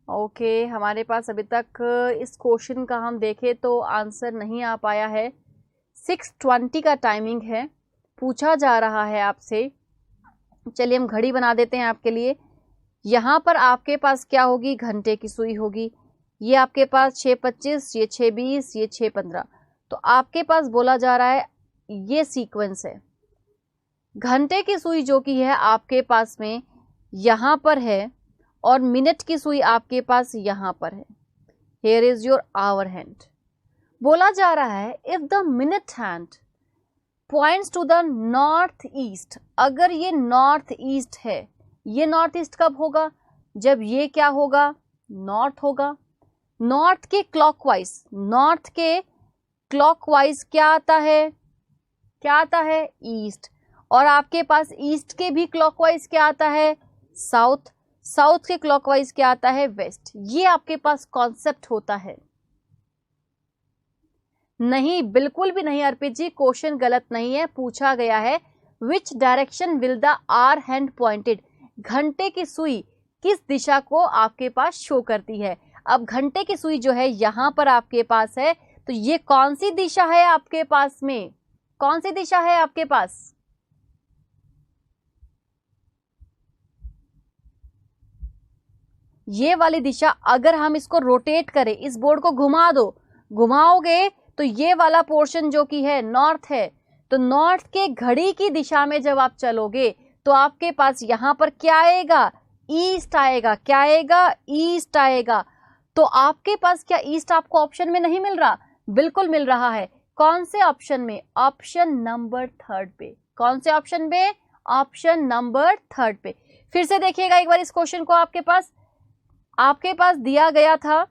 ओके, हमारे पास अभी तक इस क्वेश्चन का हम देखें तो आंसर नहीं आ पाया है। 6:20 का टाइमिंग है, पूछा जा रहा है आपसे। चलिए हम घड़ी बना देते हैं आपके लिए। यहाँ पर आपके पास क्या होगी, घंटे की सुई होगी। ये आपके पास 6:25, ये 6:20, ये 6:15। तो आपके पास बोला जा रहा है ये सीक्वेंस है। घंटे की सुई जो कि है आपके पास में यहाँ पर है, और मिनट की सुई आपके पास यहाँ पर है। Here is your hour hand. बोला जा रहा है if the minute hand points to the north east, अगर ये नॉर्थ ईस्ट है, ये नॉर्थ ईस्ट कब होगा, जब ये क्या होगा, नॉर्थ होगा। नॉर्थ के क्लॉकवाइज, नॉर्थ के क्लॉकवाइज क्या आता है, क्या आता है, ईस्ट। और आपके पास ईस्ट के भी क्लॉकवाइज क्या आता है, साउथ। साउथ के क्लॉकवाइज क्या आता है, वेस्ट। ये आपके पास कॉन्सेप्ट होता है। नहीं, बिल्कुल भी नहीं अर्पित जी, क्वेश्चन गलत नहीं है। पूछा गया है which direction will the hour hand pointed, घंटे की सुई किस दिशा को आपके पास शो करती है। अब घंटे की सुई जो है यहां पर आपके पास है, तो ये कौन सी दिशा है आपके पास में, कौन सी दिशा है आपके पास, ये वाली दिशा। अगर हम इसको रोटेट करें, इस बोर्ड को घुमा दो, घुमाओगे तो ये वाला पोर्शन जो कि है नॉर्थ है, तो नॉर्थ के घड़ी की दिशा में जब आप चलोगे तो आपके पास यहां पर क्या आएगा, ईस्ट आएगा। क्या आएगा, ईस्ट आएगा। तो आपके पास क्या ईस्ट आपको ऑप्शन में नहीं मिल रहा, बिल्कुल मिल रहा है। कौन से ऑप्शन में, ऑप्शन नंबर 3 पे। कौन से ऑप्शन पे, ऑप्शन नंबर 3 पे। फिर से देखिएगा एक बार इस क्वेश्चन को। आपके पास दिया गया था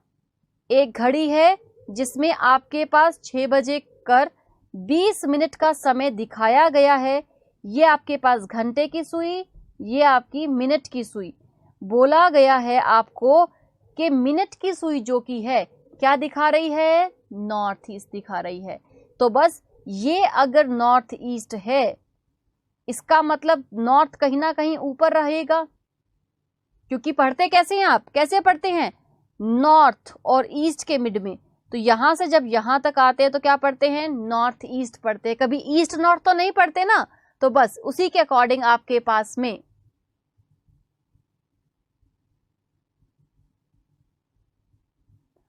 एक घड़ी है जिसमें आपके पास 6 बजे कर 20 मिनट का समय दिखाया गया है। ये आपके पास घंटे की सुई, ये आपकी मिनट की सुई। बोला गया है आपको कि मिनट की सुई जो की है क्या दिखा रही है, नॉर्थ ईस्ट दिखा रही है। तो बस ये अगर नॉर्थ ईस्ट है, इसका मतलब नॉर्थ कहीं ना कहीं ऊपर रहेगा, क्योंकि पढ़ते कैसे हैं आप, कैसे पढ़ते हैं, नॉर्थ और ईस्ट के मिड में। तो यहां से जब यहां तक आते हैं तो क्या पढ़ते हैं, नॉर्थ ईस्ट पढ़ते हैं, कभी ईस्ट नॉर्थ तो नहीं पढ़ते ना। तो बस उसी के अकॉर्डिंग आपके पास में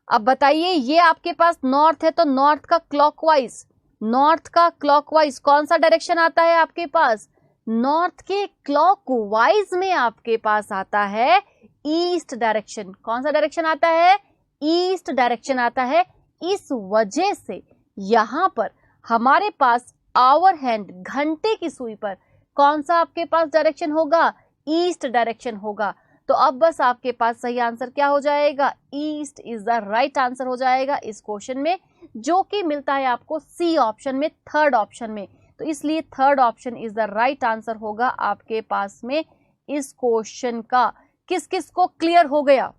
अब बताइए, ये आपके पास नॉर्थ है तो नॉर्थ का क्लॉकवाइज, नॉर्थ का क्लॉकवाइज कौन सा डायरेक्शन आता है आपके पास, नॉर्थ के क्लॉकवाइज में आपके पास आता है ईस्ट डायरेक्शन। कौन सा डायरेक्शन आता है, ईस्ट डायरेक्शन आता है। इस वजह से यहां पर हमारे पास आवर हैंड घंटे की सुई पर कौन सा आपके पास डायरेक्शन होगा, ईस्ट डायरेक्शन होगा। तो अब बस आपके पास सही आंसर क्या हो जाएगा, east is the right answer हो जाएगा इस क्वेश्चन में, जो कि मिलता है आपको सी ऑप्शन में, 3rd ऑप्शन में। तो इसलिए 3rd option is the right answer होगा आपके पास में इस क्वेश्चन का। किस किस को क्लियर हो गया,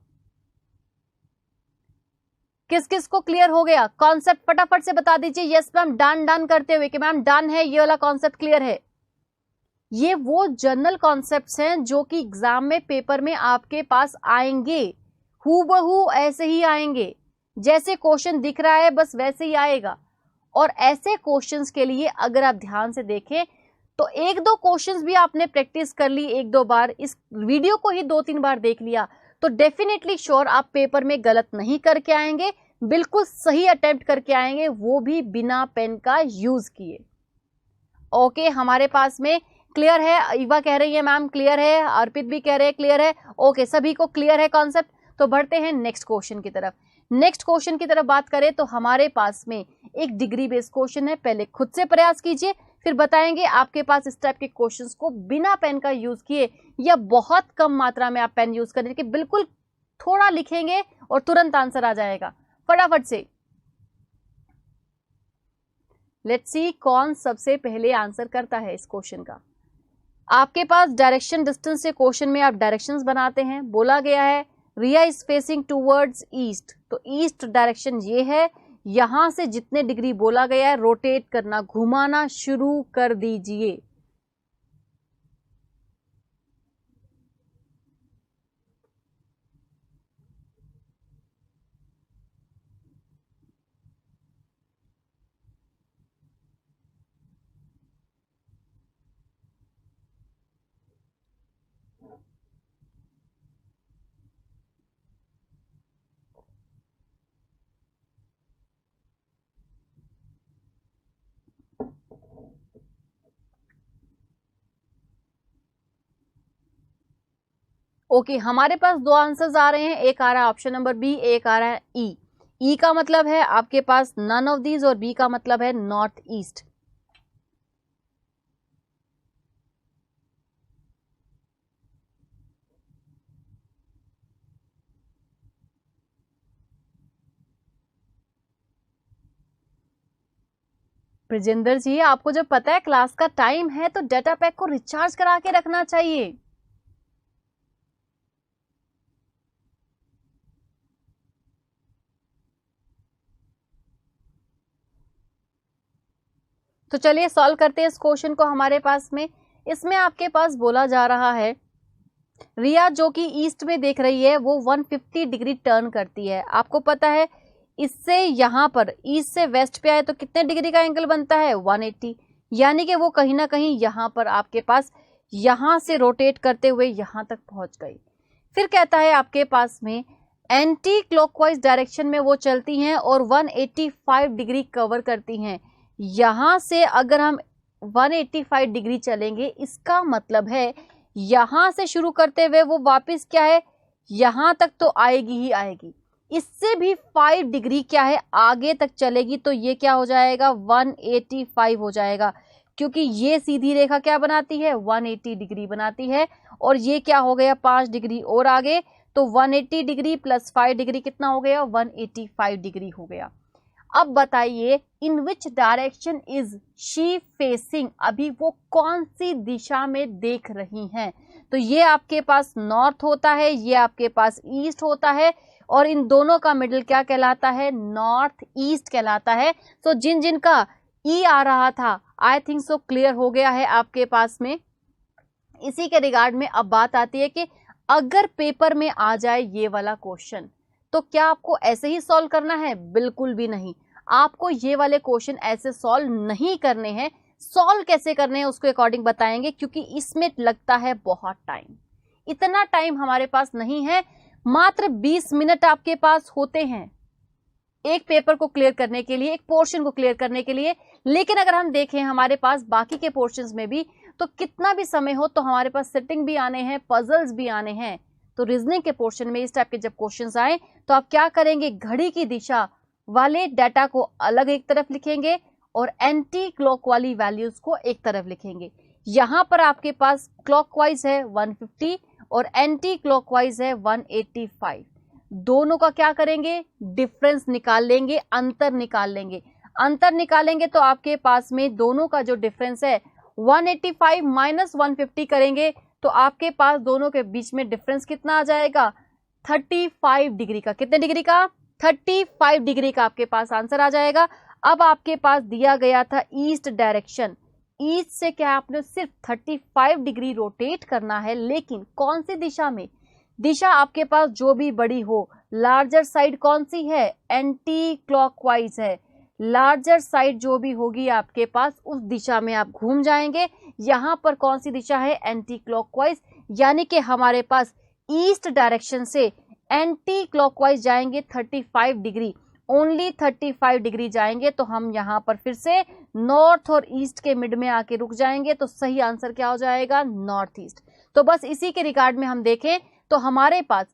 किस किस को क्लियर हो गया, कॉन्सेप्ट फटाफट से बता दीजिए। यस मैम, डन डन करते हुए कि मैम डन है, ये वाला कॉन्सेप्ट क्लियर है। ये वो जनरल कॉन्सेप्ट्स हैं जो कि एग्जाम में पेपर में आपके पास आएंगे, हूबहू ऐसे ही आएंगे, जैसे क्वेश्चन दिख रहा है बस वैसे ही आएगा। और ऐसे क्वेश्चंस के लिए अगर आप ध्यान से देखें तो 1-2 क्वेश्चंस भी आपने प्रैक्टिस कर ली 1-2 बार, इस वीडियो को ही 2-3 बार देख लिया, तो डेफिनेटली श्योर आप पेपर में गलत नहीं करके आएंगे, बिल्कुल सही अटेम्प्ट करके आएंगे, वो भी बिना पेन का यूज किए। ओके, हमारे पास में क्लियर है, ईवा कह रही है मैम क्लियर है, अर्पित भी कह रहे हैं क्लियर है। ओके, सभी को क्लियर है कॉन्सेप्ट। तो बढ़ते हैं नेक्स्ट क्वेश्चन की तरफ। नेक्स्ट क्वेश्चन की तरफ बात करें तो हमारे पास में एक डिग्री बेस्ड क्वेश्चन है। पहले खुद से प्रयास कीजिए, फिर बताएंगे आपके पास इस टाइप के क्वेश्चंस को बिना पेन का यूज किए या बहुत कम मात्रा में आप पेन यूज करें कि बिल्कुल थोड़ा लिखेंगे और तुरंत आंसर आ जाएगा। फटाफट से लेट्स सी कौन सबसे पहले आंसर करता है इस क्वेश्चन का। आपके पास डायरेक्शन डिस्टेंस से क्वेश्चन में आप डायरेक्शंस बनाते हैं। बोला गया है रिया इज फेसिंग टूवर्ड्स ईस्ट, तो ईस्ट डायरेक्शन ये है। यहां से जितने डिग्री बोला गया है रोटेट करना, घुमाना शुरू कर दीजिए। ओके, हमारे पास दो आंसर्स आ रहे हैं, एक आ रहा है ऑप्शन नंबर बी, एक आ रहा है ई। ई का मतलब है आपके पास नन ऑफ दीज और बी का मतलब है नॉर्थ ईस्ट। ब्रजेंद्र जी, आपको जब पता है क्लास का टाइम है तो डाटा पैक को रिचार्ज करा के रखना चाहिए। तो चलिए सॉल्व करते हैं इस क्वेश्चन को हमारे पास में। इसमें आपके पास बोला जा रहा है रिया जो कि ईस्ट में देख रही है वो 150 डिग्री टर्न करती है। आपको पता है इससे यहां पर ईस्ट से वेस्ट पे आए तो कितने डिग्री का एंगल बनता है 180, यानी कि वो कहीं ना कहीं यहां पर आपके पास यहां से रोटेट करते हुए यहां तक पहुंच गई। फिर कहता है आपके पास में एंटी क्लॉकवाइज डायरेक्शन में वो चलती हैं और 185 डिग्री कवर करती हैं। यहां से अगर हम 185 डिग्री चलेंगे इसका मतलब है यहां से शुरू करते हुए वो वापस क्या है यहां तक तो आएगी ही आएगी, इससे भी 5 डिग्री क्या है आगे तक चलेगी, तो ये क्या हो जाएगा 185 हो जाएगा, क्योंकि ये सीधी रेखा क्या बनाती है 180 डिग्री बनाती है। और ये क्या हो गया 5 डिग्री और आगे, तो 180 डिग्री प्लस 5 डिग्री कितना हो गया 185 डिग्री हो गया। अब बताइए in which direction is she facing, अभी वो कौन सी दिशा में देख रही हैं। तो ये आपके पास नॉर्थ होता है, ये आपके पास ईस्ट होता है, और इन दोनों का मिडिल क्या कहलाता है नॉर्थ ईस्ट कहलाता है। तो जिन जिन का ई आ रहा था आई थिंक सो क्लियर हो गया है आपके पास में। इसी के रिगार्ड में अब बात आती है कि अगर पेपर में आ जाए ये वाला क्वेश्चन तो क्या आपको ऐसे ही सॉल्व करना है, बिल्कुल भी नहीं। आपको ये वाले क्वेश्चन ऐसे सॉल्व नहीं करने हैं। सॉल्व कैसे करने हैं उसके अकॉर्डिंग बताएंगे, क्योंकि इसमें लगता है बहुत टाइम। इतना टाइम हमारे पास नहीं है, मात्र 20 मिनट आपके पास होते हैं एक पेपर को क्लियर करने के लिए, एक पोर्शन को क्लियर करने के लिए। लेकिन अगर हम देखें हमारे पास बाकी के पोर्शंस में भी तो कितना भी समय हो तो हमारे पास सिटिंग भी आने हैं, पजल्स भी आने हैं। तो रीजनिंग के पोर्शन में इस टाइप के जब क्वेश्चंस आए तो आप क्या करेंगे, घड़ी की दिशा वाले डाटा को अलग एक तरफ लिखेंगे और एंटी क्लॉक वाली वैल्यूज को एक तरफ लिखेंगे। यहां पर आपके पास क्लॉकवाइज है 150 और एंटी क्लॉकवाइज है 185। दोनों का क्या करेंगे डिफरेंस निकाल लेंगे, अंतर निकाल लेंगे। अंतर निकालेंगे तो आपके पास में दोनों का जो डिफरेंस है 185 माइनस 150 करेंगे तो आपके पास दोनों के बीच में डिफरेंस कितना आ जाएगा 35 डिग्री का। कितने डिग्री का 35 डिग्री का आपके पास आंसर आ जाएगा। अब आपके पास दिया गया था ईस्ट डायरेक्शन, ईस्ट से क्या आपने सिर्फ 35 डिग्री रोटेट करना है, लेकिन कौन सी दिशा में, दिशा आपके पास जो भी बड़ी हो। लार्जर साइड कौन सी है एंटी क्लॉकवाइज है, लार्जर साइड जो भी होगी आपके पास उस दिशा में आप घूम जाएंगे। यहां पर कौन सी दिशा है एंटी क्लॉकवाइज, यानी कि हमारे पास ईस्ट डायरेक्शन से एंटी क्लॉकवाइज जाएंगे 35 डिग्री, ओनली 35 डिग्री जाएंगे। तो हम यहां पर फिर से नॉर्थ और ईस्ट के मिड में आके रुक जाएंगे, तो सही आंसर क्या हो जाएगा नॉर्थ ईस्ट। तो बस इसी के रिगार्ड में हम देखें तो हमारे पास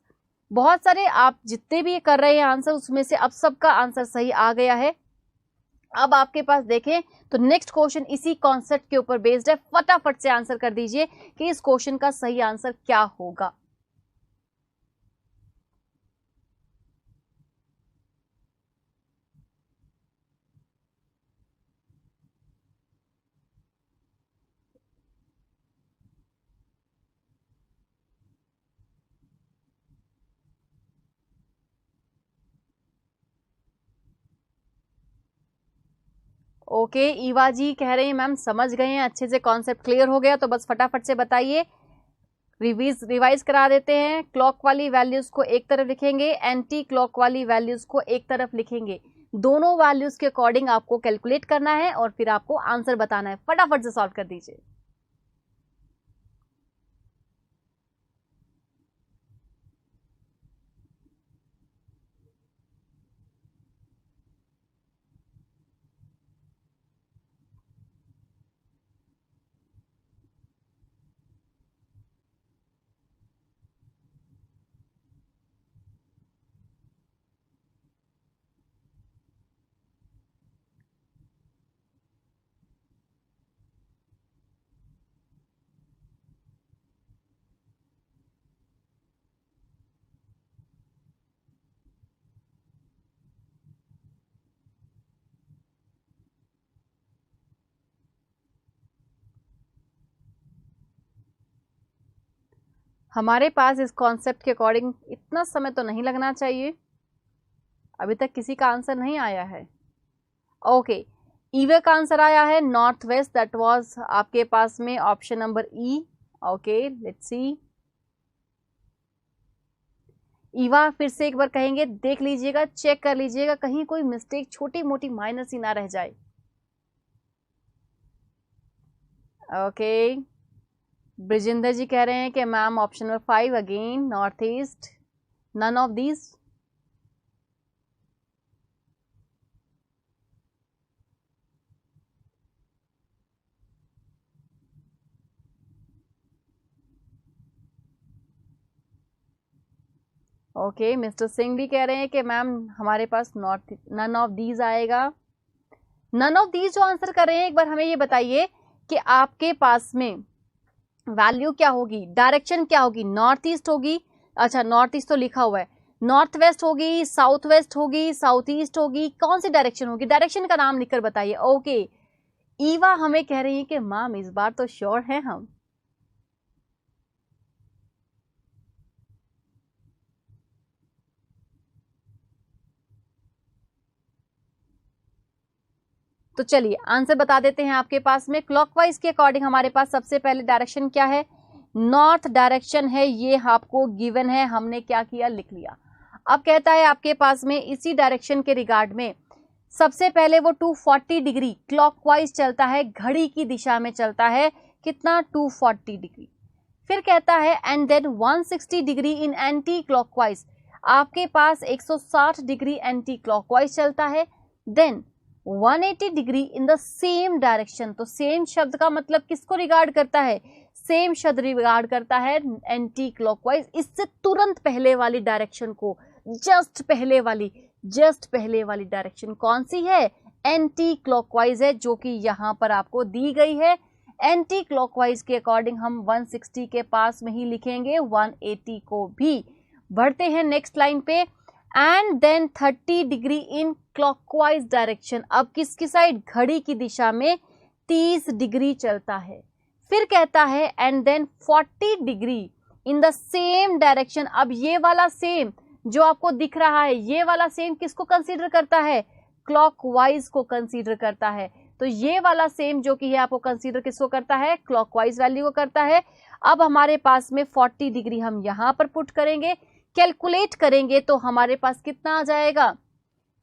बहुत सारे आप जितने भी कर रहे हैं आंसर उसमें से अब सबका आंसर सही आ गया है। अब आपके पास देखें तो नेक्स्ट क्वेश्चन इसी कॉन्सेप्ट के ऊपर बेस्ड है, फटाफट से आंसर कर दीजिए कि इस क्वेश्चन का सही आंसर क्या होगा। ओके ईवा जी कह रहे हैं मैम समझ गए हैं, अच्छे से कॉन्सेप्ट क्लियर हो गया, तो बस फटाफट से बताइए। रिवाइज करा देते हैं। क्लॉक वाली वैल्यूज को एक तरफ लिखेंगे, एंटी क्लॉक वाली वैल्यूज को एक तरफ लिखेंगे। दोनों वैल्यूज के अकॉर्डिंग आपको कैलकुलेट करना है और फिर आपको आंसर बताना है। फटाफट से सॉल्व कर दीजिए। हमारे पास इस कॉन्सेप्ट के अकॉर्डिंग इतना समय तो नहीं लगना चाहिए, अभी तक किसी का आंसर नहीं आया है। ओके, ईवा का आंसर आया है नॉर्थ वेस्ट, दैट वाज आपके पास में option number E. Okay, let's सी। ईवा फिर से एक बार कहेंगे, देख लीजिएगा, चेक कर लीजिएगा, कहीं कोई मिस्टेक छोटी मोटी माइनर सी ना रह जाए। ओके, ब्रिजिंदर जी कह रहे हैं कि ma'am option number 5 again north east, none of these. Okay, mister Singh भी कह रहे हैं कि मैम हमारे पास नॉर्थ, नन ऑफ दीज आएगा। नन ऑफ दीज जो आंसर कर रहे हैं, एक बार हमें ये बताइए कि आपके पास में वैल्यू क्या होगी, डायरेक्शन क्या होगी, नॉर्थ ईस्ट होगी, अच्छा नॉर्थ ईस्ट तो लिखा हुआ है, नॉर्थ वेस्ट होगी, साउथ वेस्ट होगी, साउथ ईस्ट होगी, कौन सी डायरेक्शन होगी, डायरेक्शन का नाम लिखकर बताइए। ओके, ईवा हमें कह रही है कि मैम इस बार तो श्योर है हम। तो चलिए आंसर बता देते हैं आपके पास में। क्लॉकवाइज के अकॉर्डिंग हमारे पास सबसे पहले डायरेक्शन क्या है, नॉर्थ डायरेक्शन है, ये आपको गिवन है, हमने क्या किया, लिख लिया। अब कहता है आपके पास में इसी डायरेक्शन के रिगार्ड में सबसे पहले वो 240 डिग्री क्लॉकवाइज चलता है, घड़ी की दिशा में चलता है, कितना, 240 डिग्री। फिर कहता है and then 160 degree in anti clockwise, आपके पास 160 डिग्री एंटी क्लॉकवाइज चलता है। Then 180 degree in the same direction, तो सेम शब्द का मतलब किसको रिगार्ड करता है, सेम शब्द रिगार्ड करता है एंटी क्लॉकवाइज, इससे तुरंत पहले वाली डायरेक्शन को, जस्ट पहले वाली डायरेक्शन कौन सी है, एंटी क्लॉकवाइज है, जो कि यहां पर आपको दी गई है। एंटी क्लॉकवाइज के अकॉर्डिंग हम 160 के पास में ही लिखेंगे, 180 को भी। बढ़ते हैं नेक्स्ट लाइन पे, and then 30 degree in clockwise direction, अब किसकी साइड, घड़ी की दिशा में 30 डिग्री चलता है। फिर कहता है and then 40 degree in the same direction, अब ये वाला सेम जो आपको दिख रहा है, ये वाला सेम किसको कंसीडर करता है, क्लॉकवाइज को कंसीडर करता है। तो ये वाला सेम जो कि है आपको कंसीडर किसको करता है, क्लॉकवाइज वैल्यू को करता है। अब हमारे पास में 40 डिग्री हम यहां पर पुट करेंगे, कैलकुलेट करेंगे तो हमारे पास कितना आ जाएगा,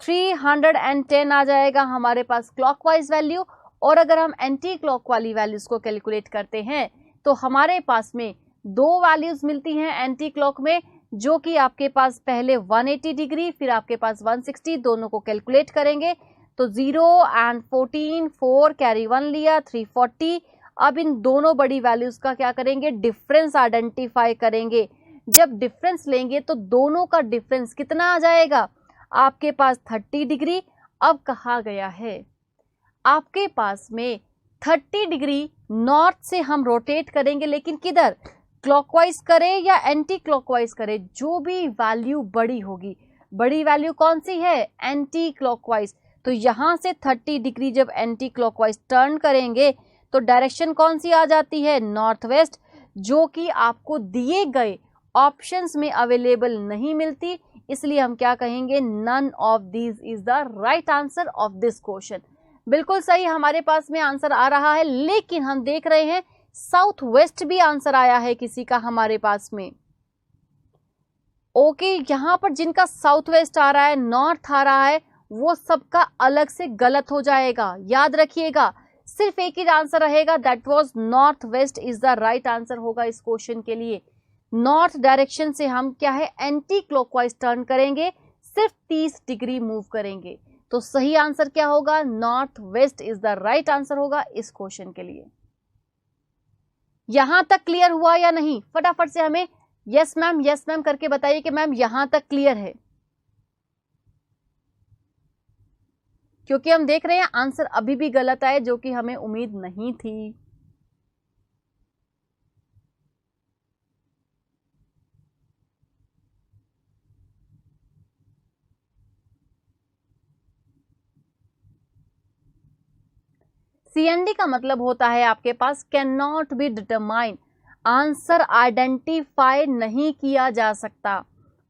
310 आ जाएगा हमारे पास क्लॉकवाइज वैल्यू। और अगर हम एंटी क्लॉक वाली वैल्यूज को कैलकुलेट करते हैं तो हमारे पास में दो वैल्यूज मिलती हैं एंटी क्लॉक में, जो कि आपके पास पहले 180 डिग्री, फिर आपके पास 160, दोनों को कैलकुलेट करेंगे तो 0 एंड 14, 4 कैरी 1 लिया, 340। अब इन दोनों बड़ी वैल्यूज का क्या करेंगे, डिफरेंस आइडेंटिफाई करेंगे। जब डिफरेंस लेंगे तो दोनों का डिफरेंस कितना आ जाएगा, आपके पास 30 डिग्री। अब कहा गया है आपके पास में 30 डिग्री नॉर्थ से हम रोटेट करेंगे, लेकिन किधर, क्लॉकवाइज करें या एंटी क्लॉकवाइज करें, जो भी वैल्यू बड़ी होगी, बड़ी वैल्यू कौन सी है, एंटी क्लॉकवाइज। तो यहां से 30 डिग्री जब एंटी क्लॉकवाइज टर्न करेंगे तो डायरेक्शन कौन सी आ जाती है, नॉर्थ वेस्ट, जो कि आपको दिए गए ऑप्शंस में अवेलेबल नहीं मिलती। इसलिए हम क्या कहेंगे, none of these is the right answer of this question. बिल्कुल सही हमारे पास में आंसर आ रहा है, लेकिन हम देख रहे हैं साउथ वेस्ट भी आंसर आया है किसी का हमारे पास में। ओके, यहां पर जिनका साउथ वेस्ट आ रहा है, नॉर्थ आ रहा है, वो सबका अलग से गलत हो जाएगा, याद रखिएगा। सिर्फ एक ही आंसर रहेगा, that was north west is the right answer होगा इस क्वेश्चन के लिए। नॉर्थ डायरेक्शन से हम क्या है, एंटी क्लॉकवाइज टर्न करेंगे, सिर्फ 30 डिग्री मूव करेंगे। तो सही आंसर क्या होगा, north west is the right answer होगा इस क्वेश्चन के लिए। यहां तक क्लियर हुआ या नहीं, फटाफट से हमें यस मैम करके बताइए कि मैम यहां तक क्लियर है, क्योंकि हम देख रहे हैं आंसर अभी भी गलत आए, जो कि हमें उम्मीद नहीं थी। CND का मतलब होता है आपके पास can not be determine, answer identify नहीं किया जा सकता।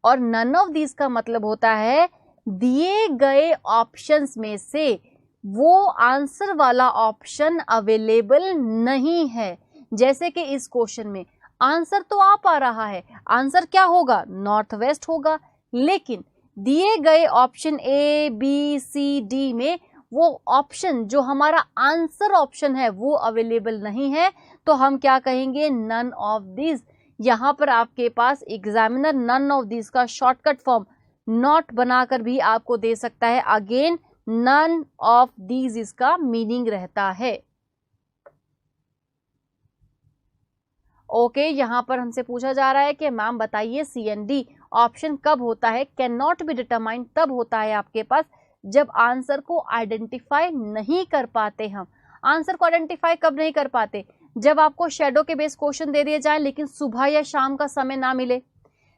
और नन ऑफ दिस का मतलब होता है दिए गए ऑप्शंस में से वो आंसर वाला ऑप्शन अवेलेबल नहीं है। जैसे कि इस क्वेश्चन में आंसर तो आ पा रहा है, आंसर क्या होगा, नॉर्थ वेस्ट होगा, लेकिन दिए गए option A B C D में वो ऑप्शन जो हमारा आंसर ऑप्शन है वो अवेलेबल नहीं है। तो हम क्या कहेंगे, नन ऑफ दिस। यहाँ पर आपके पास एग्जामिनर नन ऑफ दिस का शॉर्टकट फॉर्म नॉट बनाकर भी आपको दे सकता है। अगेन नन ऑफ दीज इसका मीनिंग रहता है। ओके, यहाँ पर हमसे पूछा जा रहा है कि मैम बताइए सी एंड डी ऑप्शन कब होता है। कैन नॉट बी डिटरमाइंड तब होता है आपके पास जब आंसर को आइडेंटिफाई नहीं कर पाते। हम आंसर को आइडेंटिफाई कब नहीं कर पाते, जब आपको शेडो के बेस क्वेश्चन दे दिए जाए लेकिन सुबह या शाम का समय ना मिले।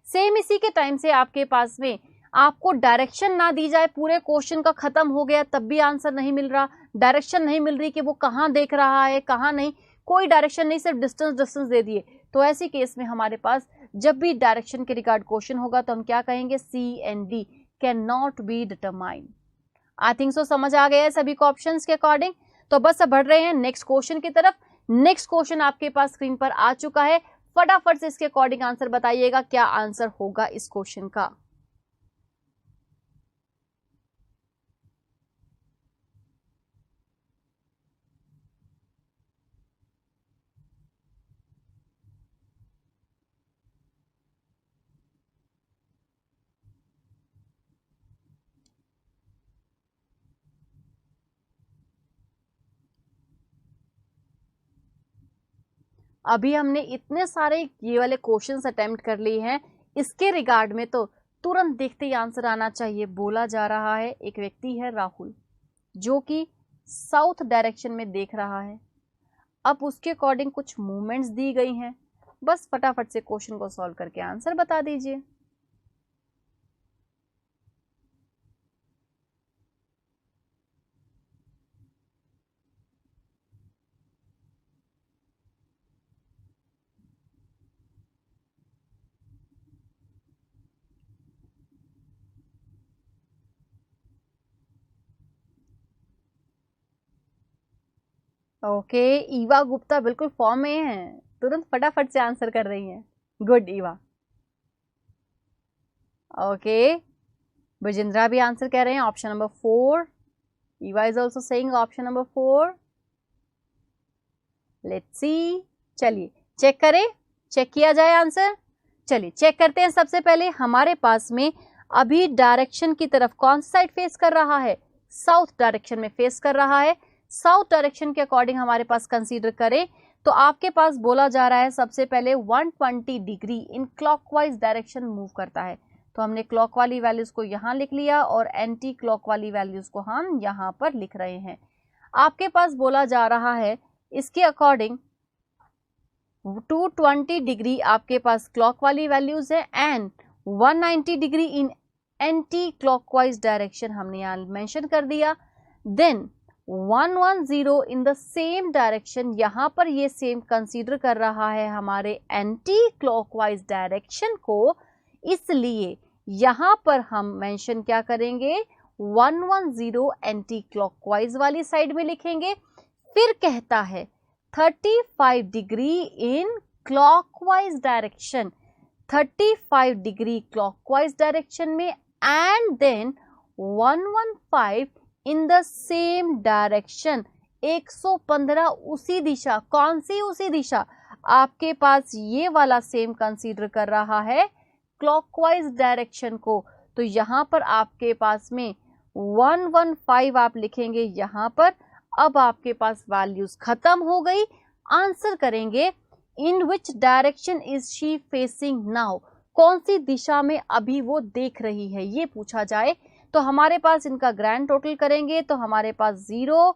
सेम इसी के टाइम से आपके पास में आपको डायरेक्शन ना दी जाए, पूरे क्वेश्चन का खत्म हो गया तब भी आंसर नहीं मिल रहा, डायरेक्शन नहीं मिल रही कि वो कहाँ देख रहा है कहाँ नहीं, कोई डायरेक्शन नहीं, सिर्फ डिस्टेंस दे दिए। तो ऐसी केस में हमारे पास जब भी डायरेक्शन के रिगार्ड क्वेश्चन होगा तो हम क्या कहेंगे, C and D can not be determined. I think so समझ आ गया है सभी को ऑप्शंस के अकॉर्डिंग। तो बस अब बढ़ रहे हैं नेक्स्ट क्वेश्चन की तरफ। नेक्स्ट क्वेश्चन आपके पास स्क्रीन पर आ चुका है, फटाफट से इसके अकॉर्डिंग आंसर बताइएगा क्या आंसर होगा इस क्वेश्चन का। अभी हमने इतने सारे ये वाले क्वेश्चंस अटेम्प्ट कर लिए हैं, इसके रिगार्ड में तो तुरंत देखते ही आंसर आना चाहिए। बोला जा रहा है एक व्यक्ति है राहुल जो कि साउथ डायरेक्शन में देख रहा है। अब उसके अकॉर्डिंग कुछ मूवमेंट्स दी गई हैं, बस फटाफट से क्वेश्चन को सॉल्व करके आंसर बता दीजिए। ओके, ईवा गुप्ता बिल्कुल फॉर्म में है, तुरंत फटाफट से आंसर कर रही हैं। गुड ईवा। ओके, विजेंद्रा भी आंसर कह रहे हैं option number 4। Eva is also saying option number 4। Let's see, चलिए चेक करें, चेक किया जाए आंसर। चलिए चेक करते हैं। सबसे पहले हमारे पास में अभी डायरेक्शन की तरफ कौन सा साइड फेस कर रहा है, साउथ डायरेक्शन में फेस कर रहा है। साउथ डायरेक्शन के अकॉर्डिंग हमारे पास कंसीडर करें तो आपके पास बोला जा रहा है सबसे पहले 120 degree in clockwise direction move करता है। तो हमने क्लॉक वाली वैल्यूज को यहाँ लिख लिया और एंटी क्लॉक वाली वैल्यूज को हम यहाँ पर लिख रहे हैं। आपके पास बोला जा रहा है इसके अकॉर्डिंग 220 डिग्री आपके पास क्लॉक वाली वैल्यूज है and 190 degree in anti clockwise direction हमने यहाँ मेंशन कर दिया। Then 110 in the same direction, यहाँ पर ये सेम कंसीडर कर रहा है हमारे एंटी क्लॉकवाइज डायरेक्शन को, इसलिए यहाँ पर हम मेंशन क्या करेंगे, 110 एंटी क्लॉकवाइज वाली साइड में लिखेंगे। फिर कहता है 35 degree in clockwise direction, 35 degree clockwise direction में and then 115 in the same direction, 115 उसी दिशा, कौन सी उसी दिशा, आपके पास ये वाला सेम कंसीडर कर रहा है क्लॉकवाइज डायरेक्शन को। तो यहाँ पर आपके पास में 115 आप लिखेंगे यहाँ पर। अब आपके पास वैल्यूज खत्म हो गई, आंसर करेंगे in which direction is she facing now, कौन सी दिशा में अभी वो देख रही है ये पूछा जाए तो हमारे पास इनका ग्रैंड टोटल करेंगे तो हमारे पास 0,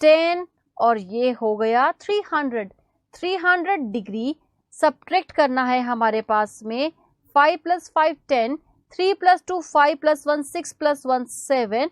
10 और ये हो गया 300। 300 डिग्री सब्ट्रैक्ट करना है हमारे पास में 5 + 5 10, 3 + 2 5 + 1 6 + 1 7,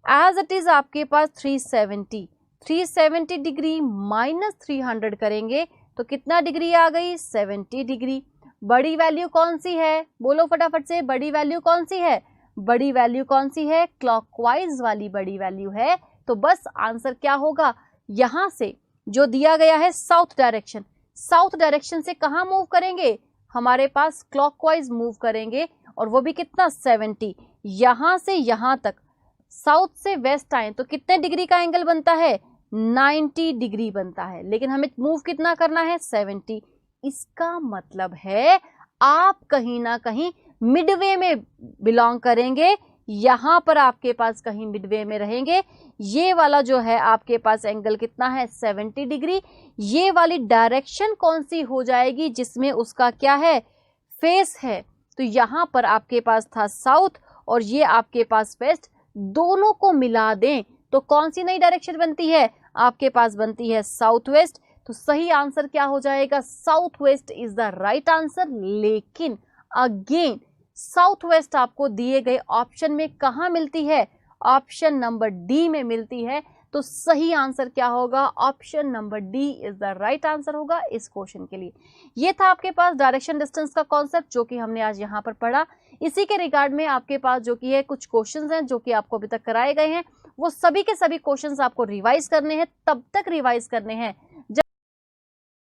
एज इट इज आपके पास 370 डिग्री माइनस 300 करेंगे तो कितना डिग्री आ गई, 70 डिग्री। बड़ी वैल्यू कौन सी है, बोलो फटाफट से, बड़ी वैल्यू कौन सी है, बड़ी वैल्यू कौन सी है, क्लॉकवाइज वाली बड़ी वैल्यू है। तो बस आंसर क्या होगा, यहां से जो दिया गया है साउथ डायरेक्शन, साउथ डायरेक्शन से कहां मूव करेंगे, हमारे पास क्लॉकवाइज मूव करेंगे, और वो भी कितना, 70। यहां से यहां तक साउथ से वेस्ट आए तो कितने डिग्री का एंगल बनता है, 90 डिग्री बनता है, लेकिन हमें मूव कितना करना है, 70। इसका मतलब है आप कहीं ना कहीं मिडवे में बिलोंग करेंगे, यहां पर आपके पास कहीं मिडवे में रहेंगे। ये वाला जो है आपके पास एंगल कितना है, 70 डिग्री। ये वाली डायरेक्शन कौन सी हो जाएगी, जिसमें उसका क्या है, फेस है। तो यहां पर आपके पास था साउथ और ये आपके पास वेस्ट, दोनों को मिला दें तो कौन सी नई डायरेक्शन बनती है, आपके पास बनती है साउथ वेस्ट। तो सही आंसर क्या हो जाएगा, south west is the right answer. लेकिन अगेन साउथ वेस्ट आपको दिए गए ऑप्शन में कहां मिलती है, ऑप्शन नंबर डी में मिलती है। तो सही आंसर क्या होगा, option number D is the right answer होगा इस क्वेश्चन के लिए। ये था आपके पास डायरेक्शन डिस्टेंस का कॉन्सेप्ट जो कि हमने आज यहाँ पर पढ़ा। इसी के रिगार्ड में आपके पास जो कि है कुछ क्वेश्चंस हैं जो कि आपको अभी तक कराए गए हैं, वो सभी के सभी क्वेश्चंस आपको रिवाइज करने हैं। तब तक रिवाइज करने हैं